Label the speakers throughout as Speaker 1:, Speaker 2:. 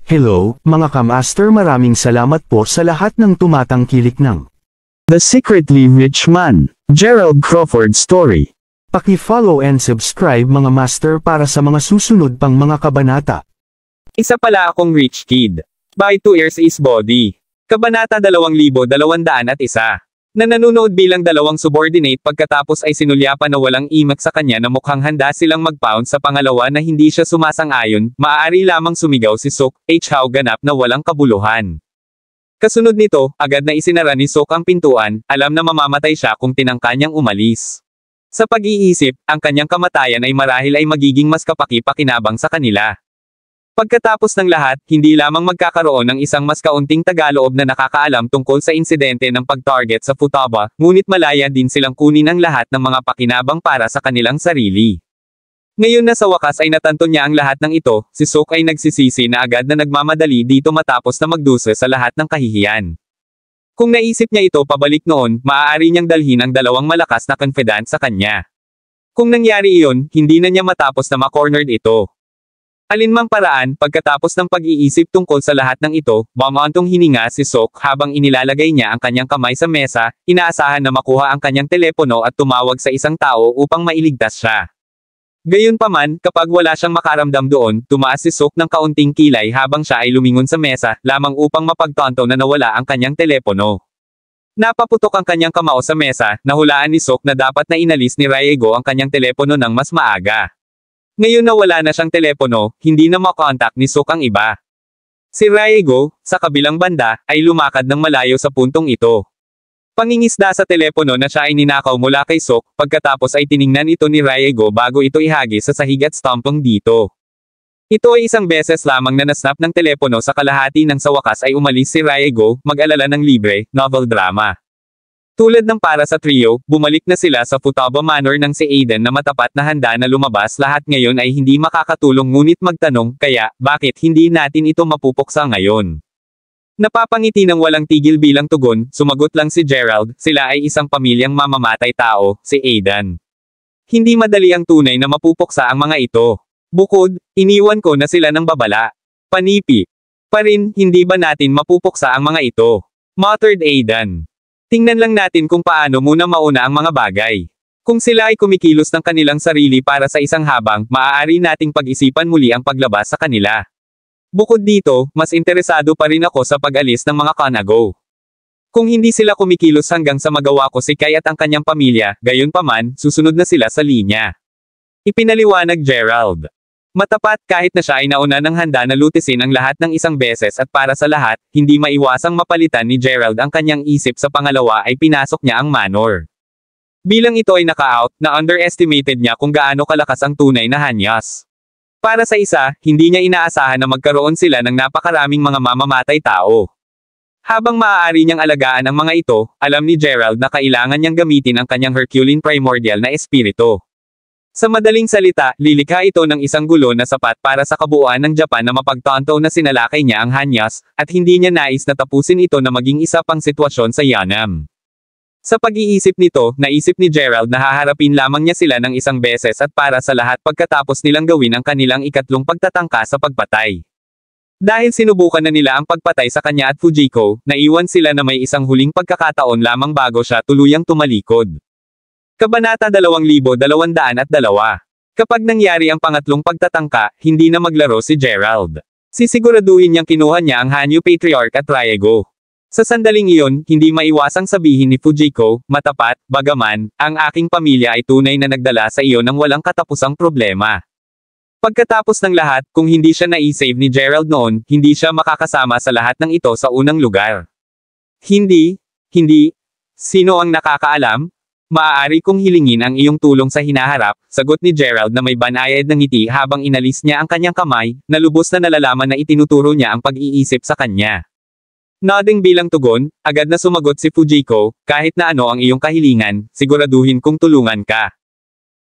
Speaker 1: Hello, mga kamaster, maraming salamat po sa lahat ng tumatangkilik ng
Speaker 2: The Secretly Rich Man, Gerald Crawford Story.
Speaker 1: Paki-follow and subscribe mga master para sa mga susunod pang mga kabanata.
Speaker 3: Isa pala akong rich kid. By 2 years is body. Kabanata 2201. Na nanunood bilang dalawang subordinate pagkatapos ay sinulyapan na walang imak sa kanya na mukhang handa silang mag-pound sa pangalawa na hindi siya sumasang-ayon, maaari lamang sumigaw si Sok, How ganap na walang kabuluhan. Kasunod nito, agad na isinara ni Sok ang pintuan, alam na mamamatay siya kung tinangka niyang umalis. Sa pag-iisip, ang kanyang kamatayan ay marahil ay magiging mas kapaki-pakinabang sa kanila. Pagkatapos ng lahat, hindi lamang magkakaroon ng isang mas kaunting tagaloob na nakakaalam tungkol sa insidente ng pag-target sa Futaba, ngunit malaya din silang kunin ang lahat ng mga pakinabang para sa kanilang sarili. Ngayon na sa wakas ay natanto niya ang lahat ng ito, si Sok ay nagsisisi na agad na nagmamadali dito matapos na magdusa sa lahat ng kahihiyan. Kung naisip niya ito pabalik noon, maaari niyang dalhin ang dalawang malakas na confidant sa kanya. Kung nangyari iyon, hindi na niya matapos na ma-cornered ito. Alinmang paraan, pagkatapos ng pag-iisip tungkol sa lahat ng ito, bumantong hininga si Sok habang inilalagay niya ang kanyang kamay sa mesa, inaasahan na makuha ang kanyang telepono at tumawag sa isang tao upang mailigtas siya. Gayunpaman, kapag wala siyang makaramdam doon, tumaas si Sok ng kaunting kilay habang siya ay lumingon sa mesa, lamang upang mapagtanto na nawala ang kanyang telepono. Napaputok ang kanyang kamao sa mesa, nahulaan ni Sok na dapat na inalis ni Riego ang kanyang telepono ng mas maaga. Ngayon na wala na siyang telepono, hindi na makontak ni Sok ang iba. Si Riego, sa kabilang banda, ay lumakad ng malayo sa puntong ito. Pangingisda sa telepono na siya ay ninakaw mula kay Sok, pagkatapos ay tiningnan ito ni Riego bago ito ihagis sa sahig at stampong dito. Ito ay isang beses lamang na nasnap ng telepono sa kalahati nang sa wakas ay umalis si Riego, mag-alala ng libre, novel drama. Tulad ng para sa trio, bumalik na sila sa Futaba Manor ng si Aiden na matapat na handa na lumabas lahat ngayon ay hindi makakatulong ngunit magtanong, kaya, bakit hindi natin ito mapupuksa ngayon? Napapangiti ng walang tigil bilang tugon, sumagot lang si Gerald, sila ay isang pamilyang mamamatay tao, si Aiden. Hindi madali ang tunay na mapupuksa ang mga ito. Bukod, iniwan ko na sila ng babala. Panipi. Pa rin, hindi ba natin mapupuksa ang mga ito? Muttered Aiden. Tingnan lang natin kung paano muna mauna ang mga bagay. Kung sila ay kumikilos ng kanilang sarili para sa isang habang, maaari nating pag-isipan muli ang paglabas sa kanila. Bukod dito, mas interesado pa rin ako sa pag-alis ng mga Kanago. Kung hindi sila kumikilos hanggang sa magawa ko si Kai at ang kanyang pamilya, gayunpaman, susunod na sila sa linya. Ipinaliwanag Gerald. Matapat kahit na siya ay nauna ng handa na lutisin ang lahat ng isang beses at para sa lahat, hindi maiwasang mapalitan ni Gerald ang kanyang isip sa pangalawa ay pinasok niya ang manor. Bilang ito ay naka-out, na-underestimated niya kung gaano kalakas ang tunay na hanyas. Para sa isa, hindi niya inaasahan na magkaroon sila ng napakaraming mga mamamatay tao. Habang maaari niyang alagaan ang mga ito, alam ni Gerald na kailangan niyang gamitin ang kanyang Herculean primordial na espiritu. Sa madaling salita, lilikha ito ng isang gulo na sapat para sa kabuuan ng Japan na mapagtanto na sinalakay niya ang hanyas, at hindi niya nais na tapusin ito na maging isa pang sitwasyon sa Yanam. Sa pag-iisip nito, naisip ni Gerald na haharapin lamang niya sila ng isang beses at para sa lahat pagkatapos nilang gawin ang kanilang ikatlong pagtatangka sa pagpatay. Dahil sinubukan na nila ang pagpatay sa kanya at Fujiko, naiwan sila na may isang huling pagkakataon lamang bago siya tuluyang tumalikod. Kabanata 2202. Kapag nangyari ang pangatlong pagtatangka, hindi na maglaro si Gerald. Sisiguraduhin niyang kinuha niya ang Hanyu Patriarch at Riego. Sa sandaling iyon, hindi maiwasang sabihin ni Fujiko, matapat, bagaman, ang aking pamilya ay tunay na nagdala sa iyo ng walang katapusang problema. Pagkatapos ng lahat, kung hindi siya na-save ni Gerald noon, hindi siya makakasama sa lahat ng ito sa unang lugar. Hindi, sino ang nakakaalam? Maaari kong hilingin ang iyong tulong sa hinaharap, sagot ni Gerald na may banayad ng ngiti habang inalis niya ang kanyang kamay, na lubos na nalalaman na itinuturo niya ang pag-iisip sa kanya. Nodding bilang tugon, agad na sumagot si Fujiko, kahit na ano ang iyong kahilingan, siguraduhin kong tulungan ka.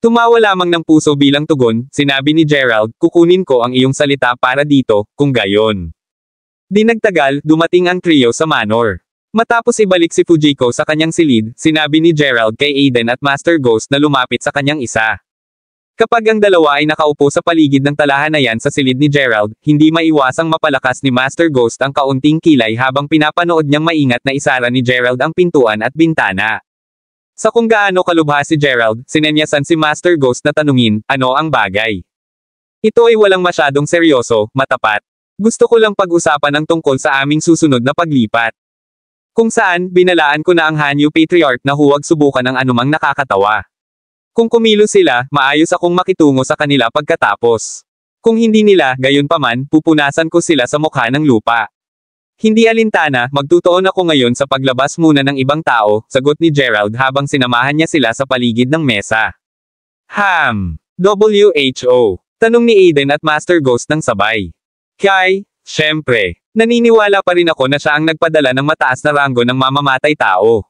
Speaker 3: Tumawa lamang ng puso bilang tugon, sinabi ni Gerald, kukunin ko ang iyong salita para dito, kung gayon. Di nagtagal, dumating ang trio sa manor. Matapos ibalik si Fujiko sa kanyang silid, sinabi ni Gerald kay Aiden at Master Ghost na lumapit sa kanyang isa. Kapag ang dalawa ay nakaupo sa paligid ng talahanayan sa silid ni Gerald, hindi maiwasang mapalakas ni Master Ghost ang kaunting kilay habang pinapanood niyang maingat na isara ni Gerald ang pintuan at bintana. Sa kung gaano kalubha si Gerald, sinenyasan si Master Ghost na tanungin, ano ang bagay. Ito ay walang masyadong seryoso, matapat. Gusto ko lang pag-usapan ang tungkol sa aming susunod na paglipat. Kung saan, binalaan ko na ang Hanyu Patriarch na huwag subukan ang anumang nakakatawa. Kung kumilos sila, maayos akong makitungo sa kanila pagkatapos. Kung hindi nila, gayon paman, pupunasan ko sila sa mukha ng lupa. Hindi alintana, magtutuon ako ngayon sa paglabas muna ng ibang tao, sagot ni Gerald habang sinamahan niya sila sa paligid ng mesa. WHO? Tanong ni Aiden at Master Ghost ng sabay. Kay, syempre, naniniwala pa rin ako na siya ang nagpadala ng mataas na ranggo ng mamamatay tao.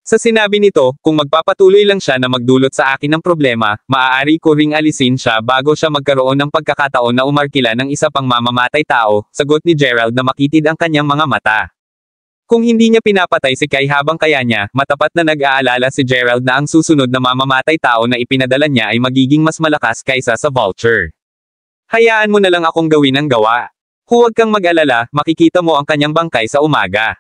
Speaker 3: Sa sinabi nito, kung magpapatuloy lang siya na magdulot sa akin ng problema, maaari ko ring alisin siya bago siya magkaroon ng pagkakataon na umarkila ng isa pang mamamatay tao, sagot ni Gerald na makitid ang kanyang mga mata. Kung hindi niya pinapatay si Kai habang kaya niya, matapat na nag-aalala si Gerald na ang susunod na mamamatay tao na ipinadala niya ay magiging mas malakas kaysa sa Vulture. Hayaan mo na lang akong gawin ang gawa. Huwag kang mag-alala, makikita mo ang kanyang bangkay sa umaga.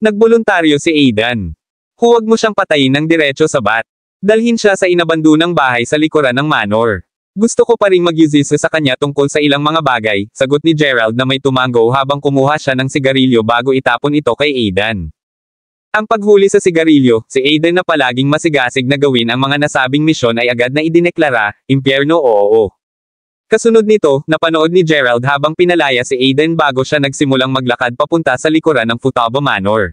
Speaker 3: Nagboluntaryo si Aiden. Huwag mo siyang patayin ng diretso sa bat. Dalhin siya sa inabandunang bahay sa likuran ng manor. Gusto ko pa ring mag-usisa sa kanya tungkol sa ilang mga bagay, sagot ni Gerald na may tumango habang kumuha siya ng sigarilyo bago itapon ito kay Aiden. Ang paghuli sa sigarilyo, si Aiden na palaging masigasig na gawin ang mga nasabing misyon ay agad na idineklara, impyerno oo. Kasunod nito, napanood ni Gerald habang pinalaya si Aiden bago siya nagsimulang maglakad papunta sa likuran ng Futaba Manor.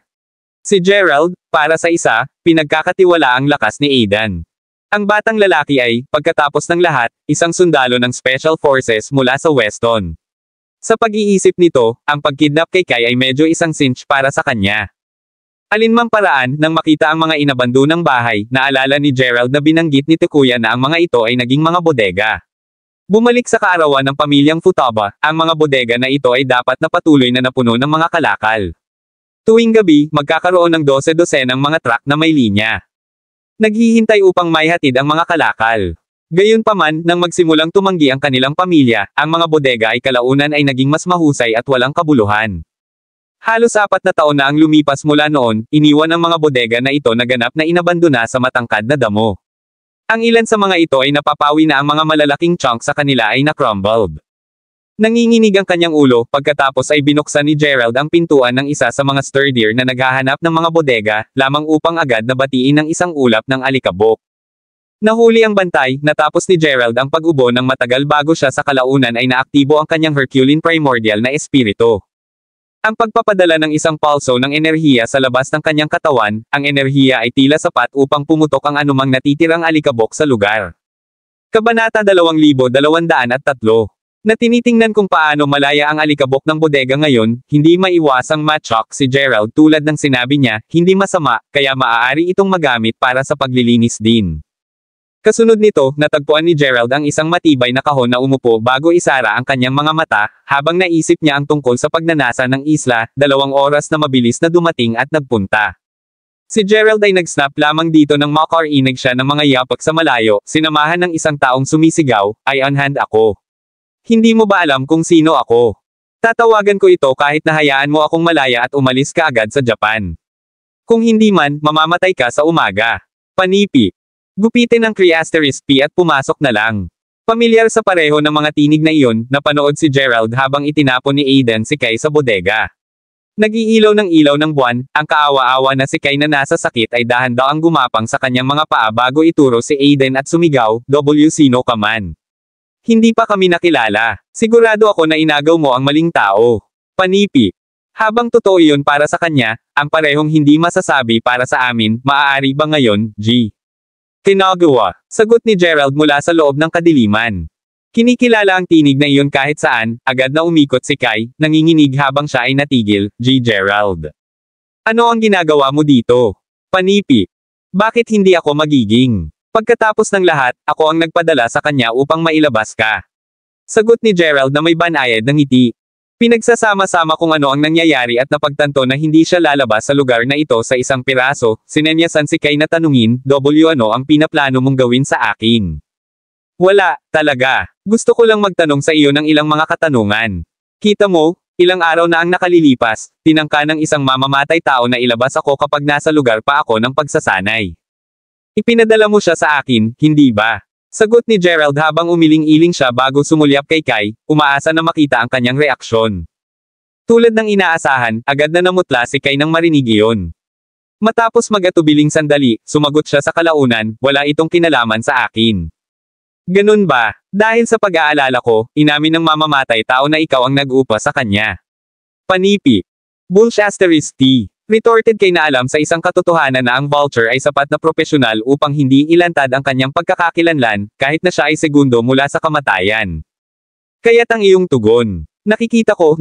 Speaker 3: Si Gerald, para sa isa, pinagkakatiwala ang lakas ni Aiden. Ang batang lalaki ay, pagkatapos ng lahat, isang sundalo ng Special Forces mula sa Weston. Sa pag-iisip nito, ang pagkidnap kay Kai ay medyo isang cinch para sa kanya. Alinmang paraan, nang makita ang mga inabandonang bahay, naalala ni Gerald na binanggit ni Takuya na ang mga ito ay naging mga bodega. Bumalik sa kaarawan ng pamilyang Futaba, ang mga bodega na ito ay dapat na patuloy na napuno ng mga kalakal. Tuwing gabi, magkakaroon ng 12-dosenang mga truck na may linya. Naghihintay upang maihatid ang mga kalakal. Gayunpaman, nang magsimulang tumanggi ang kanilang pamilya, ang mga bodega ay kalaunan ay naging mas mahusay at walang kabuluhan. Halos 4 na taon na ang lumipas mula noon, iniwan ang mga bodega na ito na ganap na inabandona sa matangkad na damo. Ang ilan sa mga ito ay napapawi na ang mga malalaking chunk sa kanila ay na-crumbled. Nanginginig ang kanyang ulo, pagkatapos ay binuksan ni Gerald ang pintuan ng isa sa mga sturdier na naghahanap ng mga bodega, lamang upang agad na batiin ng isang ulap ng alikabok. Nahuli ang bantay, natapos ni Gerald ang pag-ubo ng matagal bago siya sa kalaunan ay naaktibo ang kanyang Herculean primordial na espiritu. Ang pagpapadala ng isang pulso ng enerhiya sa labas ng kanyang katawan, ang enerhiya ay tila sapat upang pumutok ang anumang natitirang alikabok sa lugar. Kabanata 2203 na tinitingnan kung paano malaya ang alikabok ng bodega ngayon, hindi maiwasang ma-shock si Gerald tulad ng sinabi niya, hindi masama, kaya maaari itong magamit para sa paglilinis din. Kasunod nito, natagpuan ni Gerald ang isang matibay na kahon na umupo bago isara ang kanyang mga mata, habang naisip niya ang tungkol sa pagnanasa ng isla, 2 oras na mabilis na dumating at nagpunta. Si Gerald ay nag-snap lamang dito nang makarinig siya ng mga yapak sa malayo, sinamahan ng isang taong sumisigaw, "I on hand ako. Hindi mo ba alam kung sino ako? Tatawagan ko ito kahit na hayaan mo akong malaya at umalis ka agad sa Japan. Kung hindi man, mamamatay ka sa umaga." Panipi. Gupitin ang P at pumasok na lang. Pamilyar sa pareho ng mga tinig na iyon, napanood si Gerald habang itinapon ni Aiden si Kai sa bodega. Nag-iilaw ng ilaw ng buwan, ang kaawa-awa na si Kai na nasa sakit ay dahan-dahang gumapang sa kanyang mga paa bago ituro si Aiden at sumigaw, "W sino ka man? Hindi pa kami nakilala. Sigurado ako na inagaw mo ang maling tao." Panipi. Habang totoo iyon para sa kanya, ang parehong hindi masasabi para sa amin, maaari ba ngayon, G? Kinagawa. Sagot ni Gerald mula sa loob ng kadiliman. Kinikilala ang tinig na iyon kahit saan, agad na umikot si Kai, nanginginig habang siya ay natigil, "G. Gerald. Ano ang ginagawa mo dito?" Panipi. "Bakit hindi ako magiging? Pagkatapos ng lahat, ako ang nagpadala sa kanya upang mailabas ka." Sagot ni Gerald na may banayad ng ngiti. Pinagsasama-sama kung ano ang nangyayari at napagtanto na hindi siya lalabas sa lugar na ito sa isang piraso, sinenyasan si Kai na tanungin, "W ano ang pinaplano mong gawin sa akin?" Wala, talaga. Gusto ko lang magtanong sa iyo ng ilang mga katanungan. Kita mo, ilang araw na ang nakalilipas, tinangka ng isang mamamatay tao na ilabas ako kapag nasa lugar pa ako ng pagsasanay. Ipinadala mo siya sa akin, hindi ba? Sagot ni Gerald habang umiling-iling siya bago sumulyap kay Kai, umaasa na makita ang kanyang reaksyon. Tulad ng inaasahan, agad na namutla si Kai nang marinig iyon. Matapos mag-atubiling sandali, sumagot siya sa kalaunan, wala itong kinalaman sa akin. Ganun ba? Dahil sa pag-aalala ko, inamin ng mamamatay tao na ikaw ang nag-upa sa kanya. Panipi. Bullshit. Retorted kay na alam sa isang katotohanan na ang Vulture ay sapat na propesyonal upang hindi ilantad ang kanyang pagkakakilanlan, kahit na siya ay segundo mula sa kamatayan. Kaya't ang iyong tugon. Nakikita ko,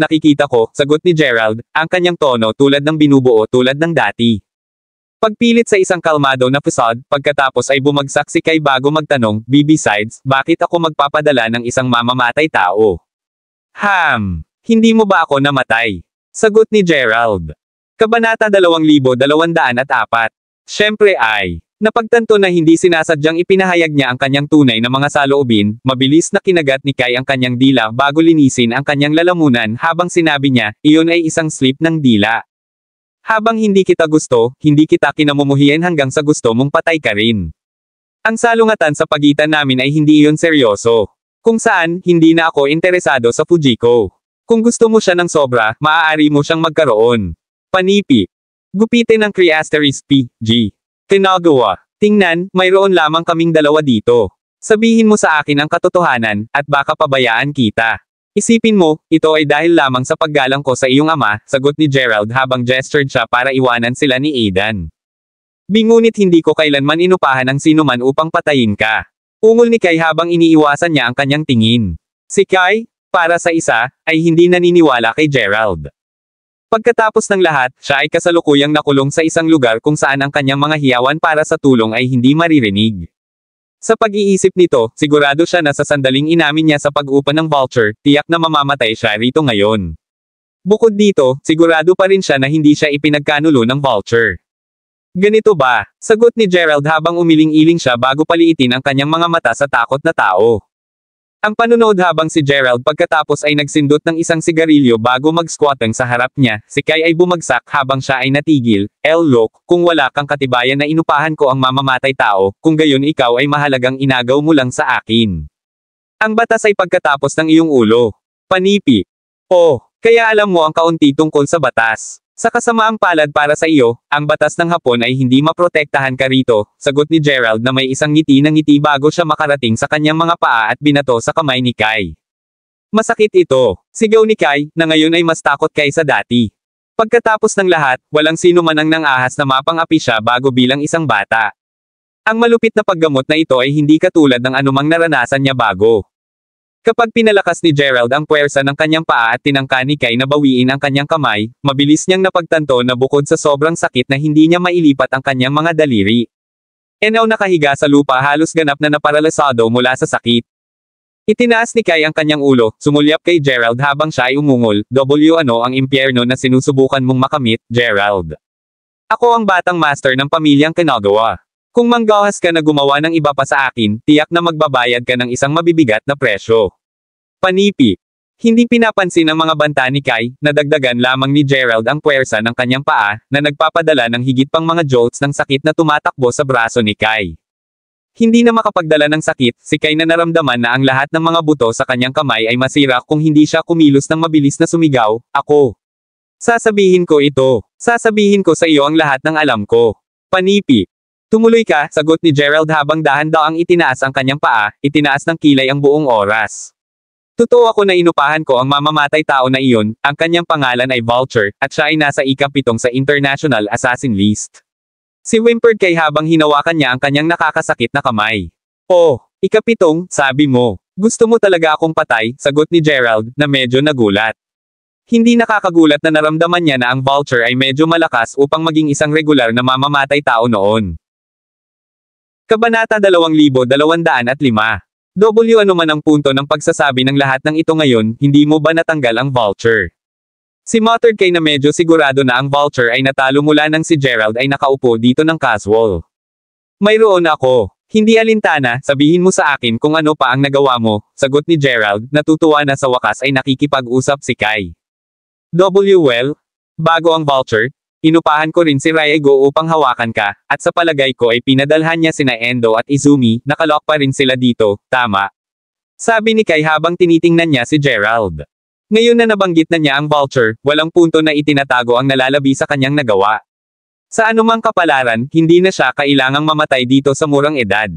Speaker 3: sagot ni Gerald, ang kanyang tono tulad ng binubuo tulad ng dati. Pagpilit sa isang kalmado na facade, pagkatapos ay bumagsak si Kai bago magtanong, besides, bakit ako magpapadala ng isang mamamatay tao? Hindi mo ba ako namatay? Sagot ni Gerald. Kabanata 2204. Siyempre ay, napagtanto na hindi sinasadyang ipinahayag niya ang kanyang tunay na mga saloobin, mabilis na kinagat ni Kai ang kanyang dila bago linisin ang kanyang lalamunan habang sinabi niya, iyon ay isang slip ng dila. Habang hindi kita gusto, hindi kita kinamumuhian hanggang sa gusto mong patay ka rin. Ang salungatan sa pagitan namin ay hindi iyon seryoso. Kung saan, hindi na ako interesado sa Fujiko. Kung gusto mo siya ng sobra, maaari mo siyang magkaroon. Panipi. Gupitin ng P.G. Kinagawa. Tingnan, mayroon lamang kaming dalawa dito. Sabihin mo sa akin ang katotohanan, at baka pabayaan kita. Isipin mo, ito ay dahil lamang sa paggalang ko sa iyong ama, sagot ni Gerald habang gestured siya para iwanan sila ni Aidan. Ngunit hindi ko kailanman inupahan ang sinuman upang patayin ka. Ungol ni Kai habang iniiwasan niya ang kanyang tingin. Si Kai, para sa isa, ay hindi naniniwala kay Gerald. Pagkatapos ng lahat, siya ay kasalukuyang nakulong sa isang lugar kung saan ang kanyang mga hiyawan para sa tulong ay hindi maririnig. Sa pag-iisip nito, sigurado siya na sa sandaling inamin niya sa pag-upa ng Vulture, tiyak na mamamatay siya rito ngayon. Bukod dito, sigurado pa rin siya na hindi siya ipinagkanulo ng Vulture. Ganito ba? Sagot ni Gerald habang umiling-iling siya bago paliitin ang kanyang mga mata sa takot na tao. Ang panunood habang si Gerald pagkatapos ay nagsindot ng isang sigarilyo bago mag-squatting sa harap niya, si Kai ay bumagsak habang siya ay natigil, look, kung wala kang katibayan na inupahan ko ang mamamatay tao, kung gayon ikaw ay mahalagang inagaw mo lang sa akin. Ang batas ay pagkatapos ng iyong ulo. Panipi. Kaya alam mo ang kaunti tungkol sa batas. Sa kasamaang palad para sa iyo, ang batas ng Hapon ay hindi maprotektahan ka rito, sagot ni Gerald na may isang ngiti na ngiti bago siya makarating sa kanyang mga paa at binato sa kamay ni Kai. Masakit ito, sigaw ni Kai, na ngayon ay mas takot kaysa dati. Pagkatapos ng lahat, walang sino man ang nangahas na mapang-api siya bago bilang isang bata. Ang malupit na paggamot na ito ay hindi katulad ng anumang naranasan niya bago. Kapag pinalakas ni Gerald ang puwersa ng kanyang paa at tinangka ni Kai na bawiin ang kanyang kamay, mabilis niyang napagtanto na bukod sa sobrang sakit na hindi niya mailipat ang kanyang mga daliri. Nakahiga sa lupa halos ganap na naparalisado mula sa sakit. Itinaas ni Kai ang kanyang ulo, sumulyap kay Gerald habang siya ay umungol, ano ang impyerno na sinusubukan mong makamit, Gerald? Ako ang batang master ng pamilyang Kinagawa. Kung manggahas ka na gumawa ng iba pa sa akin, tiyak na magbabayad ka ng isang mabibigat na presyo. Panipi. Hindi pinapansin ng mga banta ni Kai, nadagdagan lamang ni Gerald ang puwersa ng kanyang paa, na nagpapadala ng higit pang mga jolts ng sakit na tumatakbo sa braso ni Kai. Hindi na makapagdala ng sakit, si Kai na naramdaman na ang lahat ng mga buto sa kanyang kamay ay masira kung hindi siya kumilos ng mabilis na sumigaw, ako. Sasabihin ko ito. Sasabihin ko sa iyo ang lahat ng alam ko. Panipi. Tumuloy ka, sagot ni Gerald habang dahan-daang itinaas ang kanyang paa, itinaas ng kilay ang buong oras. Totoo ako na inupahan ko ang mamamatay tao na iyon, ang kanyang pangalan ay Vulture, at siya ay nasa ika-7 sa International Assassin List. Si whimpered Kai habang hinawakan niya ang kanyang nakakasakit na kamay. Ika-7, sabi mo. Gusto mo talaga akong patay, sagot ni Gerald, na medyo nagulat. Hindi nakakagulat na naramdaman niya na ang Vulture ay medyo malakas upang maging isang regular na mamamatay tao noon. Kabanata 2205. Ano man ang punto ng pagsasabi ng lahat ng ito ngayon, hindi mo ba natanggal ang Vulture? Si Muttered Kai na medyo sigurado na ang Vulture ay natalo mula nang si Gerald ay nakaupo dito ng casual. Mayroon ako. Hindi alintana, sabihin mo sa akin kung ano pa ang nagawa mo, sagot ni Gerald, natutuwa na sa wakas ay nakikipag-usap si Kai. Well, bago ang vulture, inupahan ko rin si Ryego upang hawakan ka, at sa palagay ko ay pinadalhan niya sina Endo at Izumi, nakalock pa rin sila dito, tama? Sabi ni Kai habang tinitingnan niya si Gerald. Ngayon na nabanggit na niya ang vulture, walang punto na itinatago ang nalalabi sa kanyang nagawa. Sa anumang kapalaran, hindi na siya kailangang mamatay dito sa murang edad.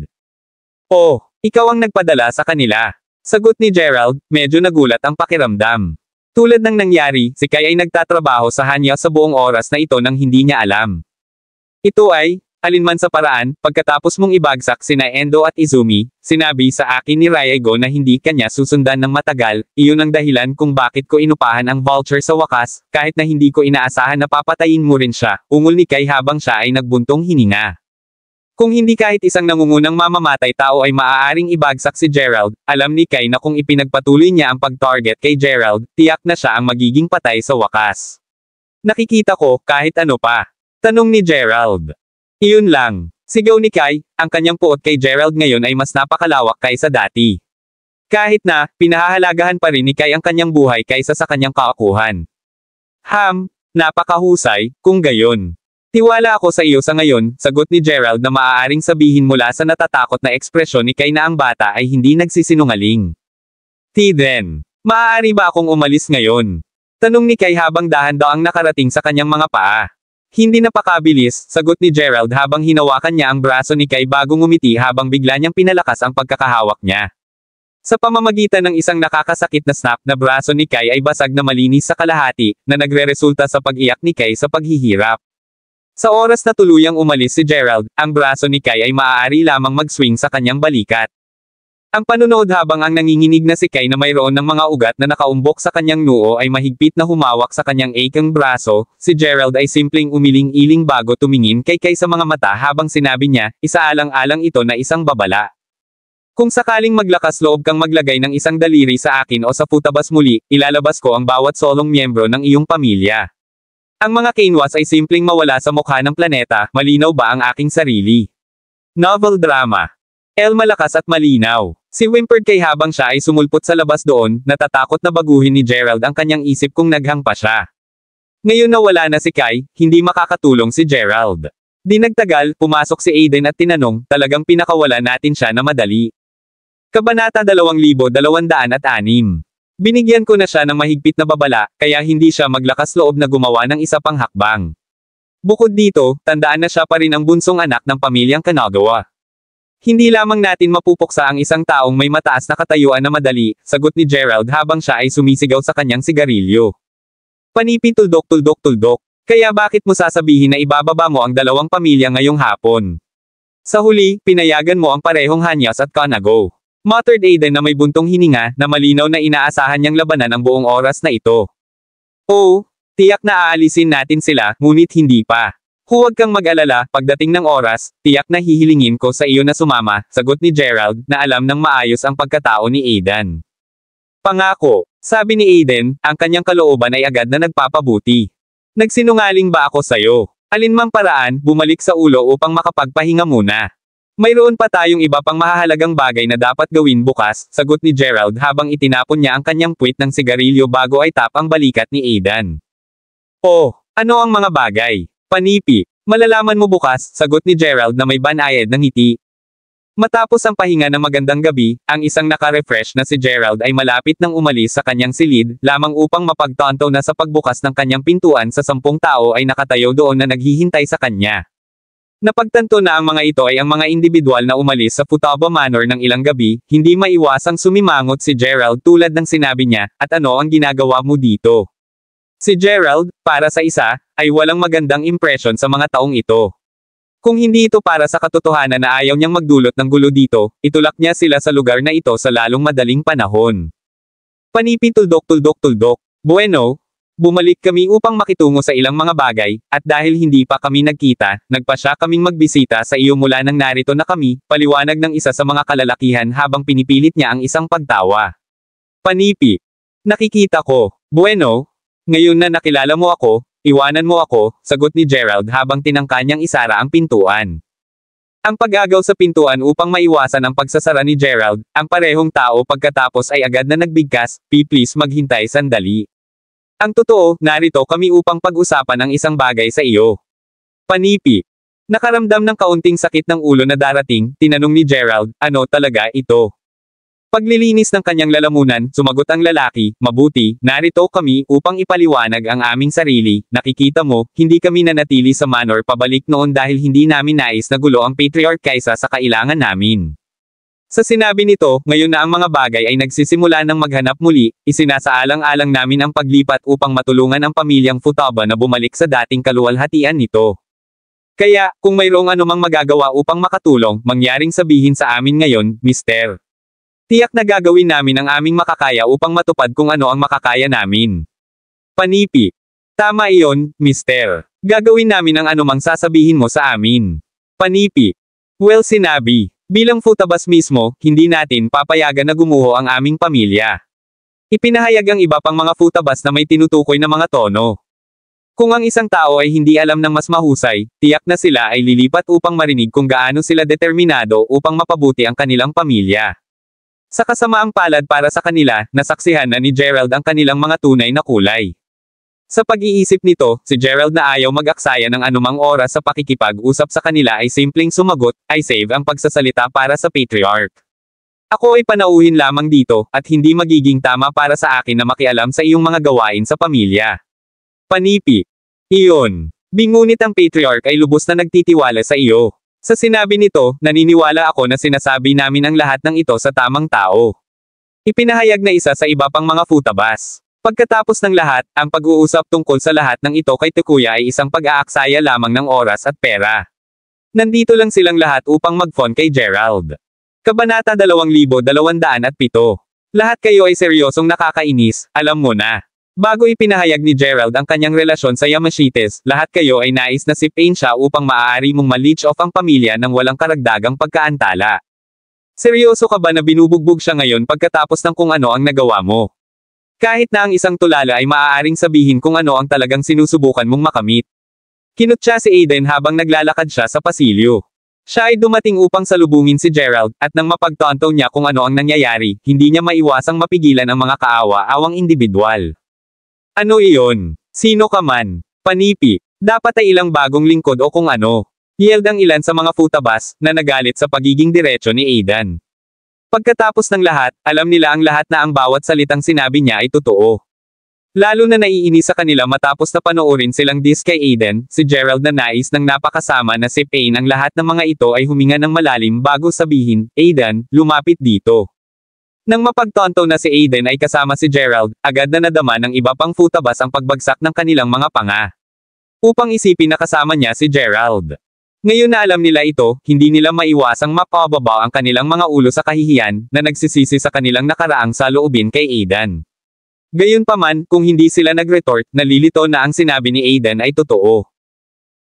Speaker 3: Oh, ikaw ang nagpadala sa kanila. Sagot ni Gerald, medyo nagulat ang pakiramdam. Tulad ng nangyari, si Kai ay nagtatrabaho sa Hanya sa buong oras na ito nang hindi niya alam. Ito ay, alinman sa paraan, pagkatapos mong ibagsak sina Endo at Izumi, sinabi sa akin ni Ryego na hindi kanya susundan ng matagal, iyon ang dahilan kung bakit ko inupahan ang vulture sa wakas, kahit na hindi ko inaasahan na papatayin mo rin siya, ungol ni Kai habang siya ay nagbuntong hininga. Kung hindi kahit isang nangungunang mamamatay tao ay maaaring ibagsak si Gerald, alam ni Kai na kung ipinagpatuloy niya ang pag-target kay Gerald, tiyak na siya ang magiging patay sa wakas. Nakikita ko, kahit ano pa. Tanong ni Gerald. Iyon lang. Sigaw ni Kai, ang kanyang puot kay Gerald ngayon ay mas napakalawak kaysa dati. Kahit na, pinahahalagahan pa rin ni Kai ang kanyang buhay kaysa sa kanyang kaakuhan. Napakahusay, kung gayon. Tiwala ako sa iyo sa ngayon, sagot ni Gerald na maaaring sabihin mula sa natatakot na ekspresyon ni Kai na ang bata ay hindi nagsisinungaling. Then, maaari ba akong umalis ngayon? Tanong ni Kai habang dahan-daang nakarating sa kanyang mga paa. Hindi napakabilis, sagot ni Gerald habang hinawakan niya ang braso ni Kai bago ngumiti habang bigla niyang pinalakas ang pagkakahawak niya. Sa pamamagitan ng isang nakakasakit na snap na braso ni Kai ay basag na malinis sa kalahati, na nagreresulta sa pag-iyak ni Kai sa paghihirap. Sa oras na tuluyang umalis si Gerald, ang braso ni Kai ay maaari lamang mag-swing sa kanyang balikat. Ang panunood habang ang nanginginig na si Kai na mayroon ng mga ugat na nakaumbok sa kanyang noo ay mahigpit na humawak sa kanyang akang braso, si Gerald ay simpleng umiling-iling bago tumingin kay Kai sa mga mata habang sinabi niya, isaalang-alang ito na isang babala. Kung sakaling maglakas loob kang maglagay ng isang daliri sa akin o sa putabas muli, ilalabas ko ang bawat solong miyembro ng iyong pamilya. Ang mga Kainwas ay simpleng mawala sa mukha ng planeta, malinaw ba ang aking sarili? Novel drama. Malakas at malinaw. Si whimpered Kai habang siya ay sumulpot sa labas doon, natatakot na baguhin ni Gerald ang kanyang isip kung naghang pa siya. Ngayon na wala na si Kai, hindi makakatulong si Gerald. Di nagtagal, pumasok si Aiden at tinanong, talagang pinakawala natin siya na madali. Kabanata 2206. Binigyan ko na siya ng mahigpit na babala, kaya hindi siya maglakas loob na gumawa ng isa pang hakbang. Bukod dito, tandaan na siya pa rin ang bunsong anak ng pamilyang Kanagawa. Hindi lamang natin mapupuksa ang isang taong may mataas na katayuan na madali, sagot ni Gerald habang siya ay sumisigaw sa kanyang sigarilyo. Panipi tuldok. Kaya bakit mo sasabihin na ibababa mo ang dalawang pamilya ngayong hapon? Sa huli, pinayagan mo ang parehong Hanyas at Kanago. Muttered Aiden na may buntong hininga, na malinaw na inaasahan niyang labanan ang buong oras na ito. Oh, tiyak na aalisin natin sila, ngunit hindi pa. Huwag kang mag-alala, pagdating ng oras, tiyak na hihilingin ko sa iyo na sumama, sagot ni Gerald, na alam ng maayos ang pagkatao ni Aiden. Pangako, sabi ni Aiden, ang kanyang kalooban ay agad na nagpapabuti. Nagsinungaling ba ako sa'yo? Alinmang paraan, bumalik sa ulo upang makapagpahinga muna. Mayroon pa tayong iba pang mahahalagang bagay na dapat gawin bukas, sagot ni Gerald habang itinapon niya ang kanyang puwit ng sigarilyo bago ay tap ang balikat ni Aiden. Oh, ano ang mga bagay? Panipi. Malalaman mo bukas, sagot ni Gerald na may banayad ng ngiti. Matapos ang pahinga ng magandang gabi, ang isang naka-refresh na si Gerald ay malapit nang umalis sa kanyang silid, lamang upang mapagtanto na sa pagbukas ng kanyang pintuan sa 10 tao ay nakatayo doon na naghihintay sa kanya. Napagtanto na ang mga ito ay ang mga individual na umalis sa Futaba Manor ng ilang gabi, hindi maiwasang sumimangot si Gerald tulad ng sinabi niya, at ano ang ginagawa mo dito? Si Gerald, para sa isa, ay walang magandang impresyon sa mga taong ito. Kung hindi ito para sa katotohanan na ayaw niyang magdulot ng gulo dito, itulak niya sila sa lugar na ito sa lalong madaling panahon. Panipi tuldok. Bueno, bumalik kami upang makitungo sa ilang mga bagay, at dahil hindi pa kami nagkita, nagpasya kaming magbisita sa iyo mula nang narito na kami, paliwanag ng isa sa mga kalalakihan habang pinipilit niya ang isang pagtawa. Panipi. Nakikita ko. Bueno, ngayon na nakilala mo ako, iwanan mo ako, sagot ni Gerald habang tinangka niyang isara ang pintuan. Ang pag-agaw sa pintuan upang maiwasan ang pagsasara ni Gerald, ang parehong tao pagkatapos ay agad na nagbigkas, please maghintay sandali. Ang totoo, narito kami upang pag-usapan ang isang bagay sa iyo. Panipi. Nakaramdam ng kaunting sakit ng ulo na darating, tinanong ni Gerald, ano talaga ito? Paglilinis ng kanyang lalamunan, sumagot ang lalaki, mabuti, narito kami upang ipaliwanag ang aming sarili, nakikita mo, hindi kami nanatili sa manor pabalik noon dahil hindi namin nais na gulo ang patriarch kaysa sa kailangan namin. Sa sinabi nito, ngayon na ang mga bagay ay nagsisimula ng maghanap muli, isinasaalang-alang namin ang paglipat upang matulungan ang pamilyang Futaba na bumalik sa dating kaluwalhatian nito. Kaya, kung mayroong anumang magagawa upang makatulong, mangyaring sabihin sa amin ngayon, Mister. Tiyak na gagawin namin ang aming makakaya upang matupad kung ano ang makakaya namin. Panipi. Tama iyon, Mister. Gagawin namin ang anumang sasabihin mo sa amin. Panipi. Well sinabi. Bilang Futabas mismo, hindi natin papayagan na gumuho ang aming pamilya. Ipinahayag ang iba pang mga Futabas na may tinutukoy na mga tono. Kung ang isang tao ay hindi alam ng mas mahusay, tiyak na sila ay lilipat upang marinig kung gaano sila determinado upang mapabuti ang kanilang pamilya. Sa kasamaang palad para sa kanila, nasaksihan na ni Gerald ang kanilang mga tunay na kulay. Sa pag-iisip nito, si Gerald na ayaw mag-aksaya ng anumang oras sa pakikipag-usap sa kanila ay simpleng sumagot, I save ang pagsasalita para sa patriarch. Ako ay panauhin lamang dito, at hindi magiging tama para sa akin na makialam sa iyong mga gawain sa pamilya. Panipi. Iyon. Bingunit ang patriarch ay lubos na nagtitiwala sa iyo. Sa sinabi nito, naniniwala ako na sinasabi namin ang lahat ng ito sa tamang tao. Ipinahayag na isa sa iba pang mga Futabas. Pagkatapos ng lahat, ang pag-uusap tungkol sa lahat ng ito kay Takuya ay isang pag-aaksaya lamang ng oras at pera. Nandito lang silang lahat upang mag-phone kay Gerald. Kabanata 2207. Lahat kayo ay seryosong nakakainis, alam mo na. Bago ipinahayag ni Gerald ang kanyang relasyon sa Yamashites, lahat kayo ay nais na sipain siya upang maaari mong ma-leech off ang pamilya ng walang karagdagang pagkaantala. Seryoso ka ba na binubugbog siya ngayon pagkatapos ng kung ano ang nagawa mo? Kahit na ang isang tulala ay maaaring sabihin kung ano ang talagang sinusubukan mong makamit. Kinutya si Aiden habang naglalakad siya sa pasilyo. Siya ay dumating upang salubungin si Gerald, at nang mapagtanto niya kung ano ang nangyayari, hindi niya maiwasang mapigilan ang mga kaawa-awang individual. Ano iyon? Sino ka man? Panipi. Dapat ay ilang bagong lingkod o kung ano. Yelled ang ilan sa mga Futabas, na nagalit sa pagiging diretso ni Aidan. Pagkatapos ng lahat, alam nila ang lahat na ang bawat salitang sinabi niya ay totoo. Lalo na naiinis sa kanila matapos na panoorin silang diss kay Aiden, si Gerald na nais ng napakasama na si Payne ang lahat ng mga ito ay huminga ng malalim bago sabihin, Aidan, lumapit dito. Nang mapagtanto na si Aiden ay kasama si Gerald, agad na nadama ng iba pang Futabas ang pagbagsak ng kanilang mga panga. Upang isipin na kasama niya si Gerald. Ngayon na alam nila ito, hindi nila maiwasang mapababa ang kanilang mga ulo sa kahihiyan, na nagsisisi sa kanilang nakaraang saloobin kay Aidan. Gayunpaman, kung hindi sila nag-retort, nalilito na ang sinabi ni Aiden ay totoo.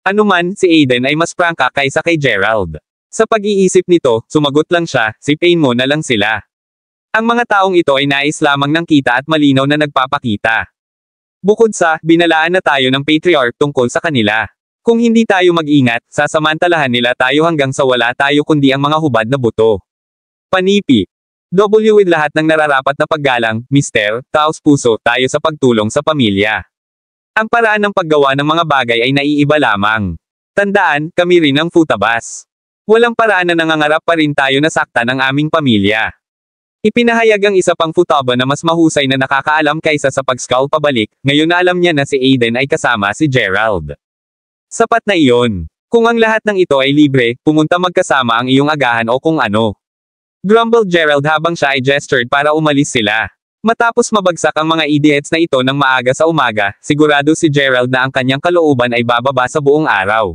Speaker 3: Anuman, si Aiden ay mas prangka kaysa kay Gerald. Sa pag-iisip nito, sumagot lang siya, sipain mo na lang sila. Ang mga taong ito ay nais lamang ng kita at malinaw na nagpapakita. Bukod sa, binalaan na tayo ng patriarch tungkol sa kanila. Kung hindi tayo mag-ingat, sasamantalahan nila tayo hanggang sa wala tayo kundi ang mga hubad na buto. Panipi. With lahat ng nararapat na paggalang, Mister, taos puso, tayo sa pagtulong sa pamilya. Ang paraan ng paggawa ng mga bagay ay naiiba lamang. Tandaan, kami rin ang Futabas. Walang paraan na nangangarap pa rin tayo na saktan ang aming pamilya. Ipinahayag ang isa pang Futaba na mas mahusay na nakakaalam kaysa sa pag-scowl pabalik, ngayon na alam niya na si Aiden ay kasama si Gerald. Sapat na iyon. Kung ang lahat ng ito ay libre, pumunta magkasama ang iyong agahan o kung ano. Grumbled Gerald habang siya ay gestured para umalis sila. Matapos mabagsak ang mga idiots na ito ng maaga sa umaga, sigurado si Gerald na ang kanyang kalooban ay bababa sa buong araw.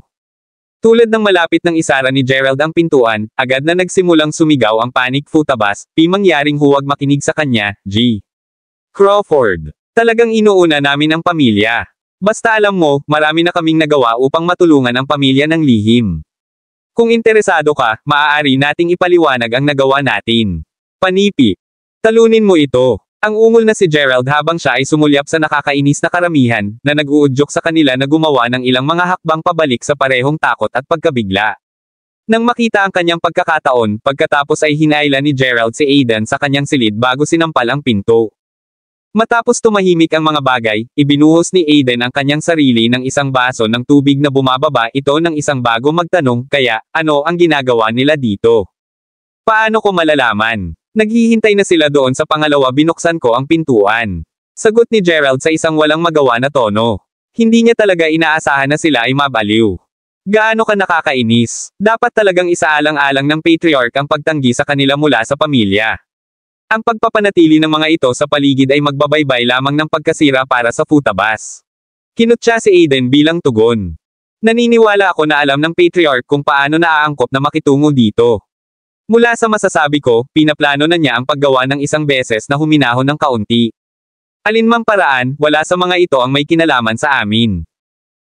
Speaker 3: Tulad ng malapit ng isara ni Gerald ang pintuan, agad na nagsimulang sumigaw ang panic Futabas, mangyaring huwag makinig sa kanya, G. Crawford. Talagang inuuna namin ang pamilya. Basta alam mo, marami na kaming nagawa upang matulungan ang pamilya ng lihim. Kung interesado ka, maaari nating ipaliwanag ang nagawa natin. Panipi. Talunin mo ito. Ang ungol na si Gerald habang siya ay sumulyap sa nakakainis na karamihan, na nag-uudyok sa kanila na gumawa ng ilang mga hakbang pabalik sa parehong takot at pagkabigla. Nang makita ang kanyang pagkakataon, pagkatapos ay hinaila ni Gerald si Aiden sa kanyang silid bago sinampal ang pinto. Matapos tumahimik ang mga bagay, ibinuhos ni Aiden ang kanyang sarili ng isang baso ng tubig na bumababa ito ng isang bago magtanong, kaya, ano ang ginagawa nila dito? Paano ko malalaman? Naghihintay na sila doon sa pangalawa, binuksan ko ang pintuan. Sagot ni Gerald sa isang walang magawa na tono. Hindi niya talaga inaasahan na sila ay mabaliw. Gaano ka nakakainis? Dapat talagang isaalang-alang ng patriarch ang pagtanggi sa kanila mula sa pamilya. Ang pagpapanatili ng mga ito sa paligid ay magbabaybay lamang ng pagkasira para sa futabas. Kinutya si Aiden bilang tugon. Naniniwala ako na alam ng patriarch kung paano naaangkop na makitungo dito. Mula sa masasabi ko, pinaplano na niya ang paggawa ng isang beses na huminahon ng kaunti. Alinmang paraan, wala sa mga ito ang may kinalaman sa amin.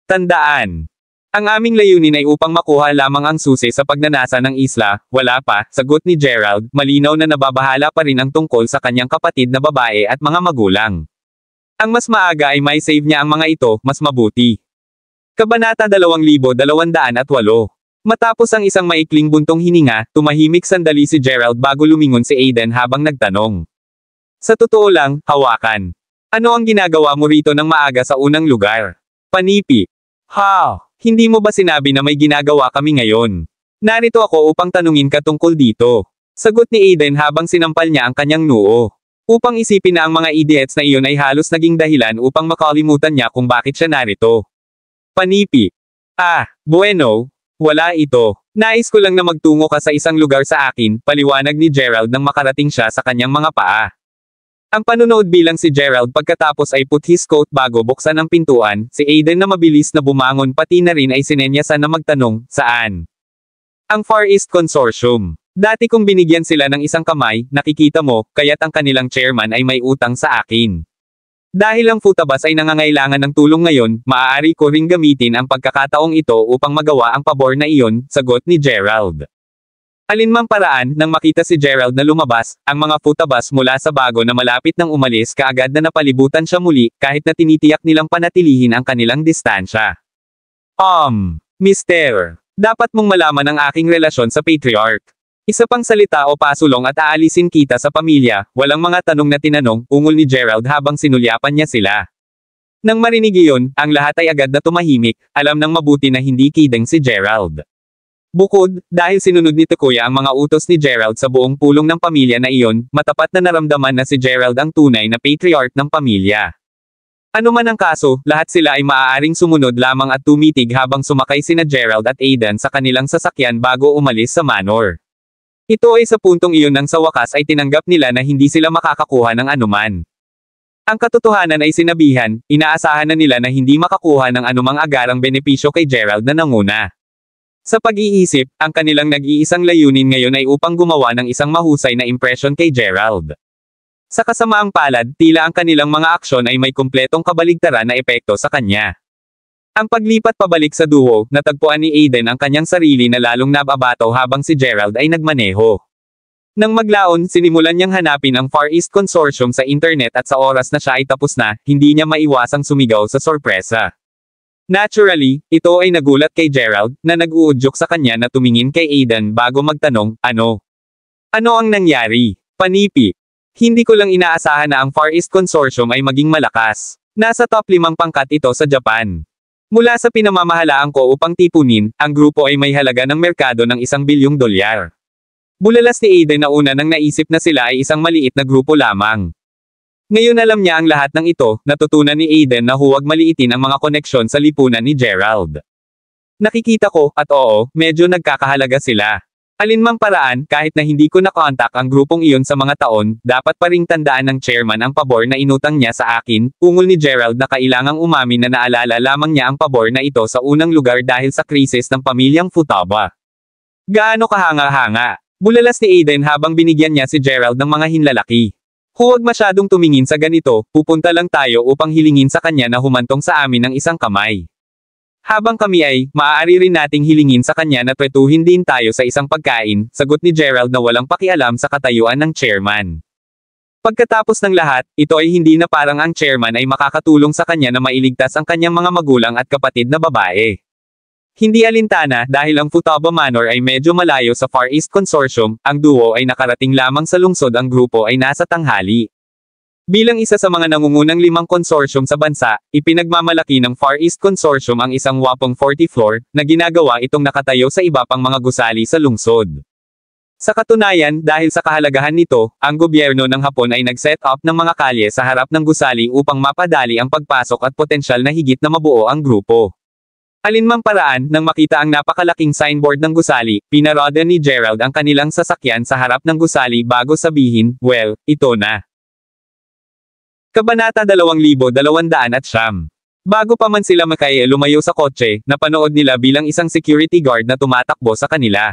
Speaker 3: Tandaan. Ang aming layunin ay upang makuha lamang ang susi sa pagnanasa ng isla, wala pa, sagot ni Gerald, malinaw na nababahala pa rin ang tungkol sa kanyang kapatid na babae at mga magulang. Ang mas maaga ay may save niya ang mga ito, mas mabuti. Kabanata 2208. Matapos ang isang maikling buntong hininga, tumahimik sandali si Gerald bago lumingon si Aiden habang nagtanong. Sa totoo lang, hawakan. Ano ang ginagawa mo rito ng maaga sa unang lugar? Panipi. Hindi mo ba sinabi na may ginagawa kami ngayon? Narito ako upang tanungin ka tungkol dito. Sagot ni Aiden habang sinampal niya ang kanyang noo. Upang isipin na ang mga idiots na iyon ay halos naging dahilan upang makalimutan niya kung bakit siya narito. Panipi. Bueno. Wala ito. Nais ko lang na magtungo ka sa isang lugar sa akin, paliwanag ni Gerald nang makarating siya sa kanyang mga paa. Ang panunood bilang si Gerald pagkatapos ay put his coat bago buksan ang pintuan, si Aiden na mabilis na bumangon pati na rin ay sinenyasan na magtanong, saan? Ang Far East Consortium. Dati kong binigyan sila ng isang kamay, nakikita mo, kaya't ang kanilang chairman ay may utang sa akin. Dahil ang futabas ay nangangailangan ng tulong ngayon, maaari ko ring gamitin ang pagkakataong ito upang magawa ang pabor na iyon, sagot ni Gerald. Alinmang paraan, nang makita si Gerald na lumabas, ang mga futabas mula sa bago na malapit nang umalis kaagad na napalibutan siya muli, kahit na tinitiyak nilang panatilihin ang kanilang distansya. Mister, dapat mong malaman ang aking relasyon sa patriarch. Isa pang salita o pasulong at aalisin kita sa pamilya, walang mga tanong na tinanong, ungol ni Gerald habang sinulyapan niya sila. Nang marinig iyon, ang lahat ay agad na tumahimik, alam nang mabuti na hindi kidding si Gerald. Bukod, dahil sinunod ni Takuya ang mga utos ni Gerald sa buong pulong ng pamilya na iyon, matapat na naramdaman na si Gerald ang tunay na patriarch ng pamilya. Ano man ang kaso, lahat sila ay maaaring sumunod lamang at tumitig habang sumakay sina Gerald at Aiden sa kanilang sasakyan bago umalis sa manor. Ito ay sa puntong iyon nang sa wakas ay tinanggap nila na hindi sila makakakuha ng anuman. Ang katotohanan ay sinabihan, inaasahan na nila na hindi makakuha ng anumang agarang benepisyo kay Gerald na nanguna. Sa pag-iisip, ang kanilang nag-iisang layunin ngayon ay upang gumawa ng isang mahusay na impresyon kay Gerald. Sa kasamaang palad, tila ang kanilang mga aksyon ay may kumpletong kabaligtaran na epekto sa kanya. Ang paglipat pabalik sa duo, natagpuan ni Aiden ang kanyang sarili na lalong nababato habang si Gerald ay nagmaneho. Nang maglaon, sinimulan niyang hanapin ang Far East Consortium sa internet at sa oras na siya ay tapos na, hindi niya maiwasang sumigaw sa sorpresa. Naturally, ito ay nagulat kay Gerald, na nag-uudyok sa kanya na tumingin kay Aiden bago magtanong, ano? Ano ang nangyari? Panipi. Hindi ko lang inaasahan na ang Far East Consortium ay maging malakas. Nasa top 5 pangkat ito sa Japan. Mula sa pinamamahalaan ko upang tipunin, ang grupo ay may halaga ng merkado ng $1 bilyong. Bulalas ni Aiden na una nang naisip na sila ay isang maliit na grupo lamang. Ngayon alam niya ang lahat ng ito, natutunan ni Aiden na huwag maliitin ang mga koneksyon sa lipunan ni Gerald. Nakikita ko, at oo, medyo nagkakahalaga sila. Alinmang paraan, kahit na hindi ko nakontak ang grupong iyon sa mga taon, dapat pa ring tandaan ng chairman ang pabor na inutang niya sa akin, ungol ni Gerald na kailangang umamin na naalala lamang niya ang pabor na ito sa unang lugar dahil sa krisis ng pamilyang Futaba. Gaano kahanga-hanga? Bulalas ni Aiden habang binigyan niya si Gerald ng mga hinlalaki. Huwag masyadong tumingin sa ganito, pupunta lang tayo upang hilingin sa kanya na humantong sa amin ng isang kamay. Habang kami ay, maaari rin nating hilingin sa kanya na tretuhin din tayo sa isang pagkain, sagot ni Gerald na walang pakialam sa katayuan ng chairman. Pagkatapos ng lahat, ito ay hindi na parang ang chairman ay makakatulong sa kanya na mailigtas ang kanyang mga magulang at kapatid na babae. Hindi alintana dahil ang Futaba Manor ay medyo malayo sa Far East Consortium, ang duo ay nakarating lamang sa lungsod, ang grupo ay nasa tanghali. Bilang isa sa mga nangungunang 5 consortium sa bansa, ipinagmamalaki ng Far East Consortium ang isang wapong 40 floor, na ginagawa itong nakatayo sa iba pang mga gusali sa lungsod. Sa katunayan, dahil sa kahalagahan nito, ang gobyerno ng Hapon ay nag-set up ng mga kalye sa harap ng gusali upang mapadali ang pagpasok at potensyal na higit na mabuo ang grupo. Alinmang paraan, nang makita ang napakalaking signboard ng gusali, pinaroda ni Gerald ang kanilang sasakyan sa harap ng gusali bago sabihin, well, ito na. Kabanata 2209. Bago pa man sila lumayo sa kotse, napanood nila bilang isang security guard na tumatakbo sa kanila.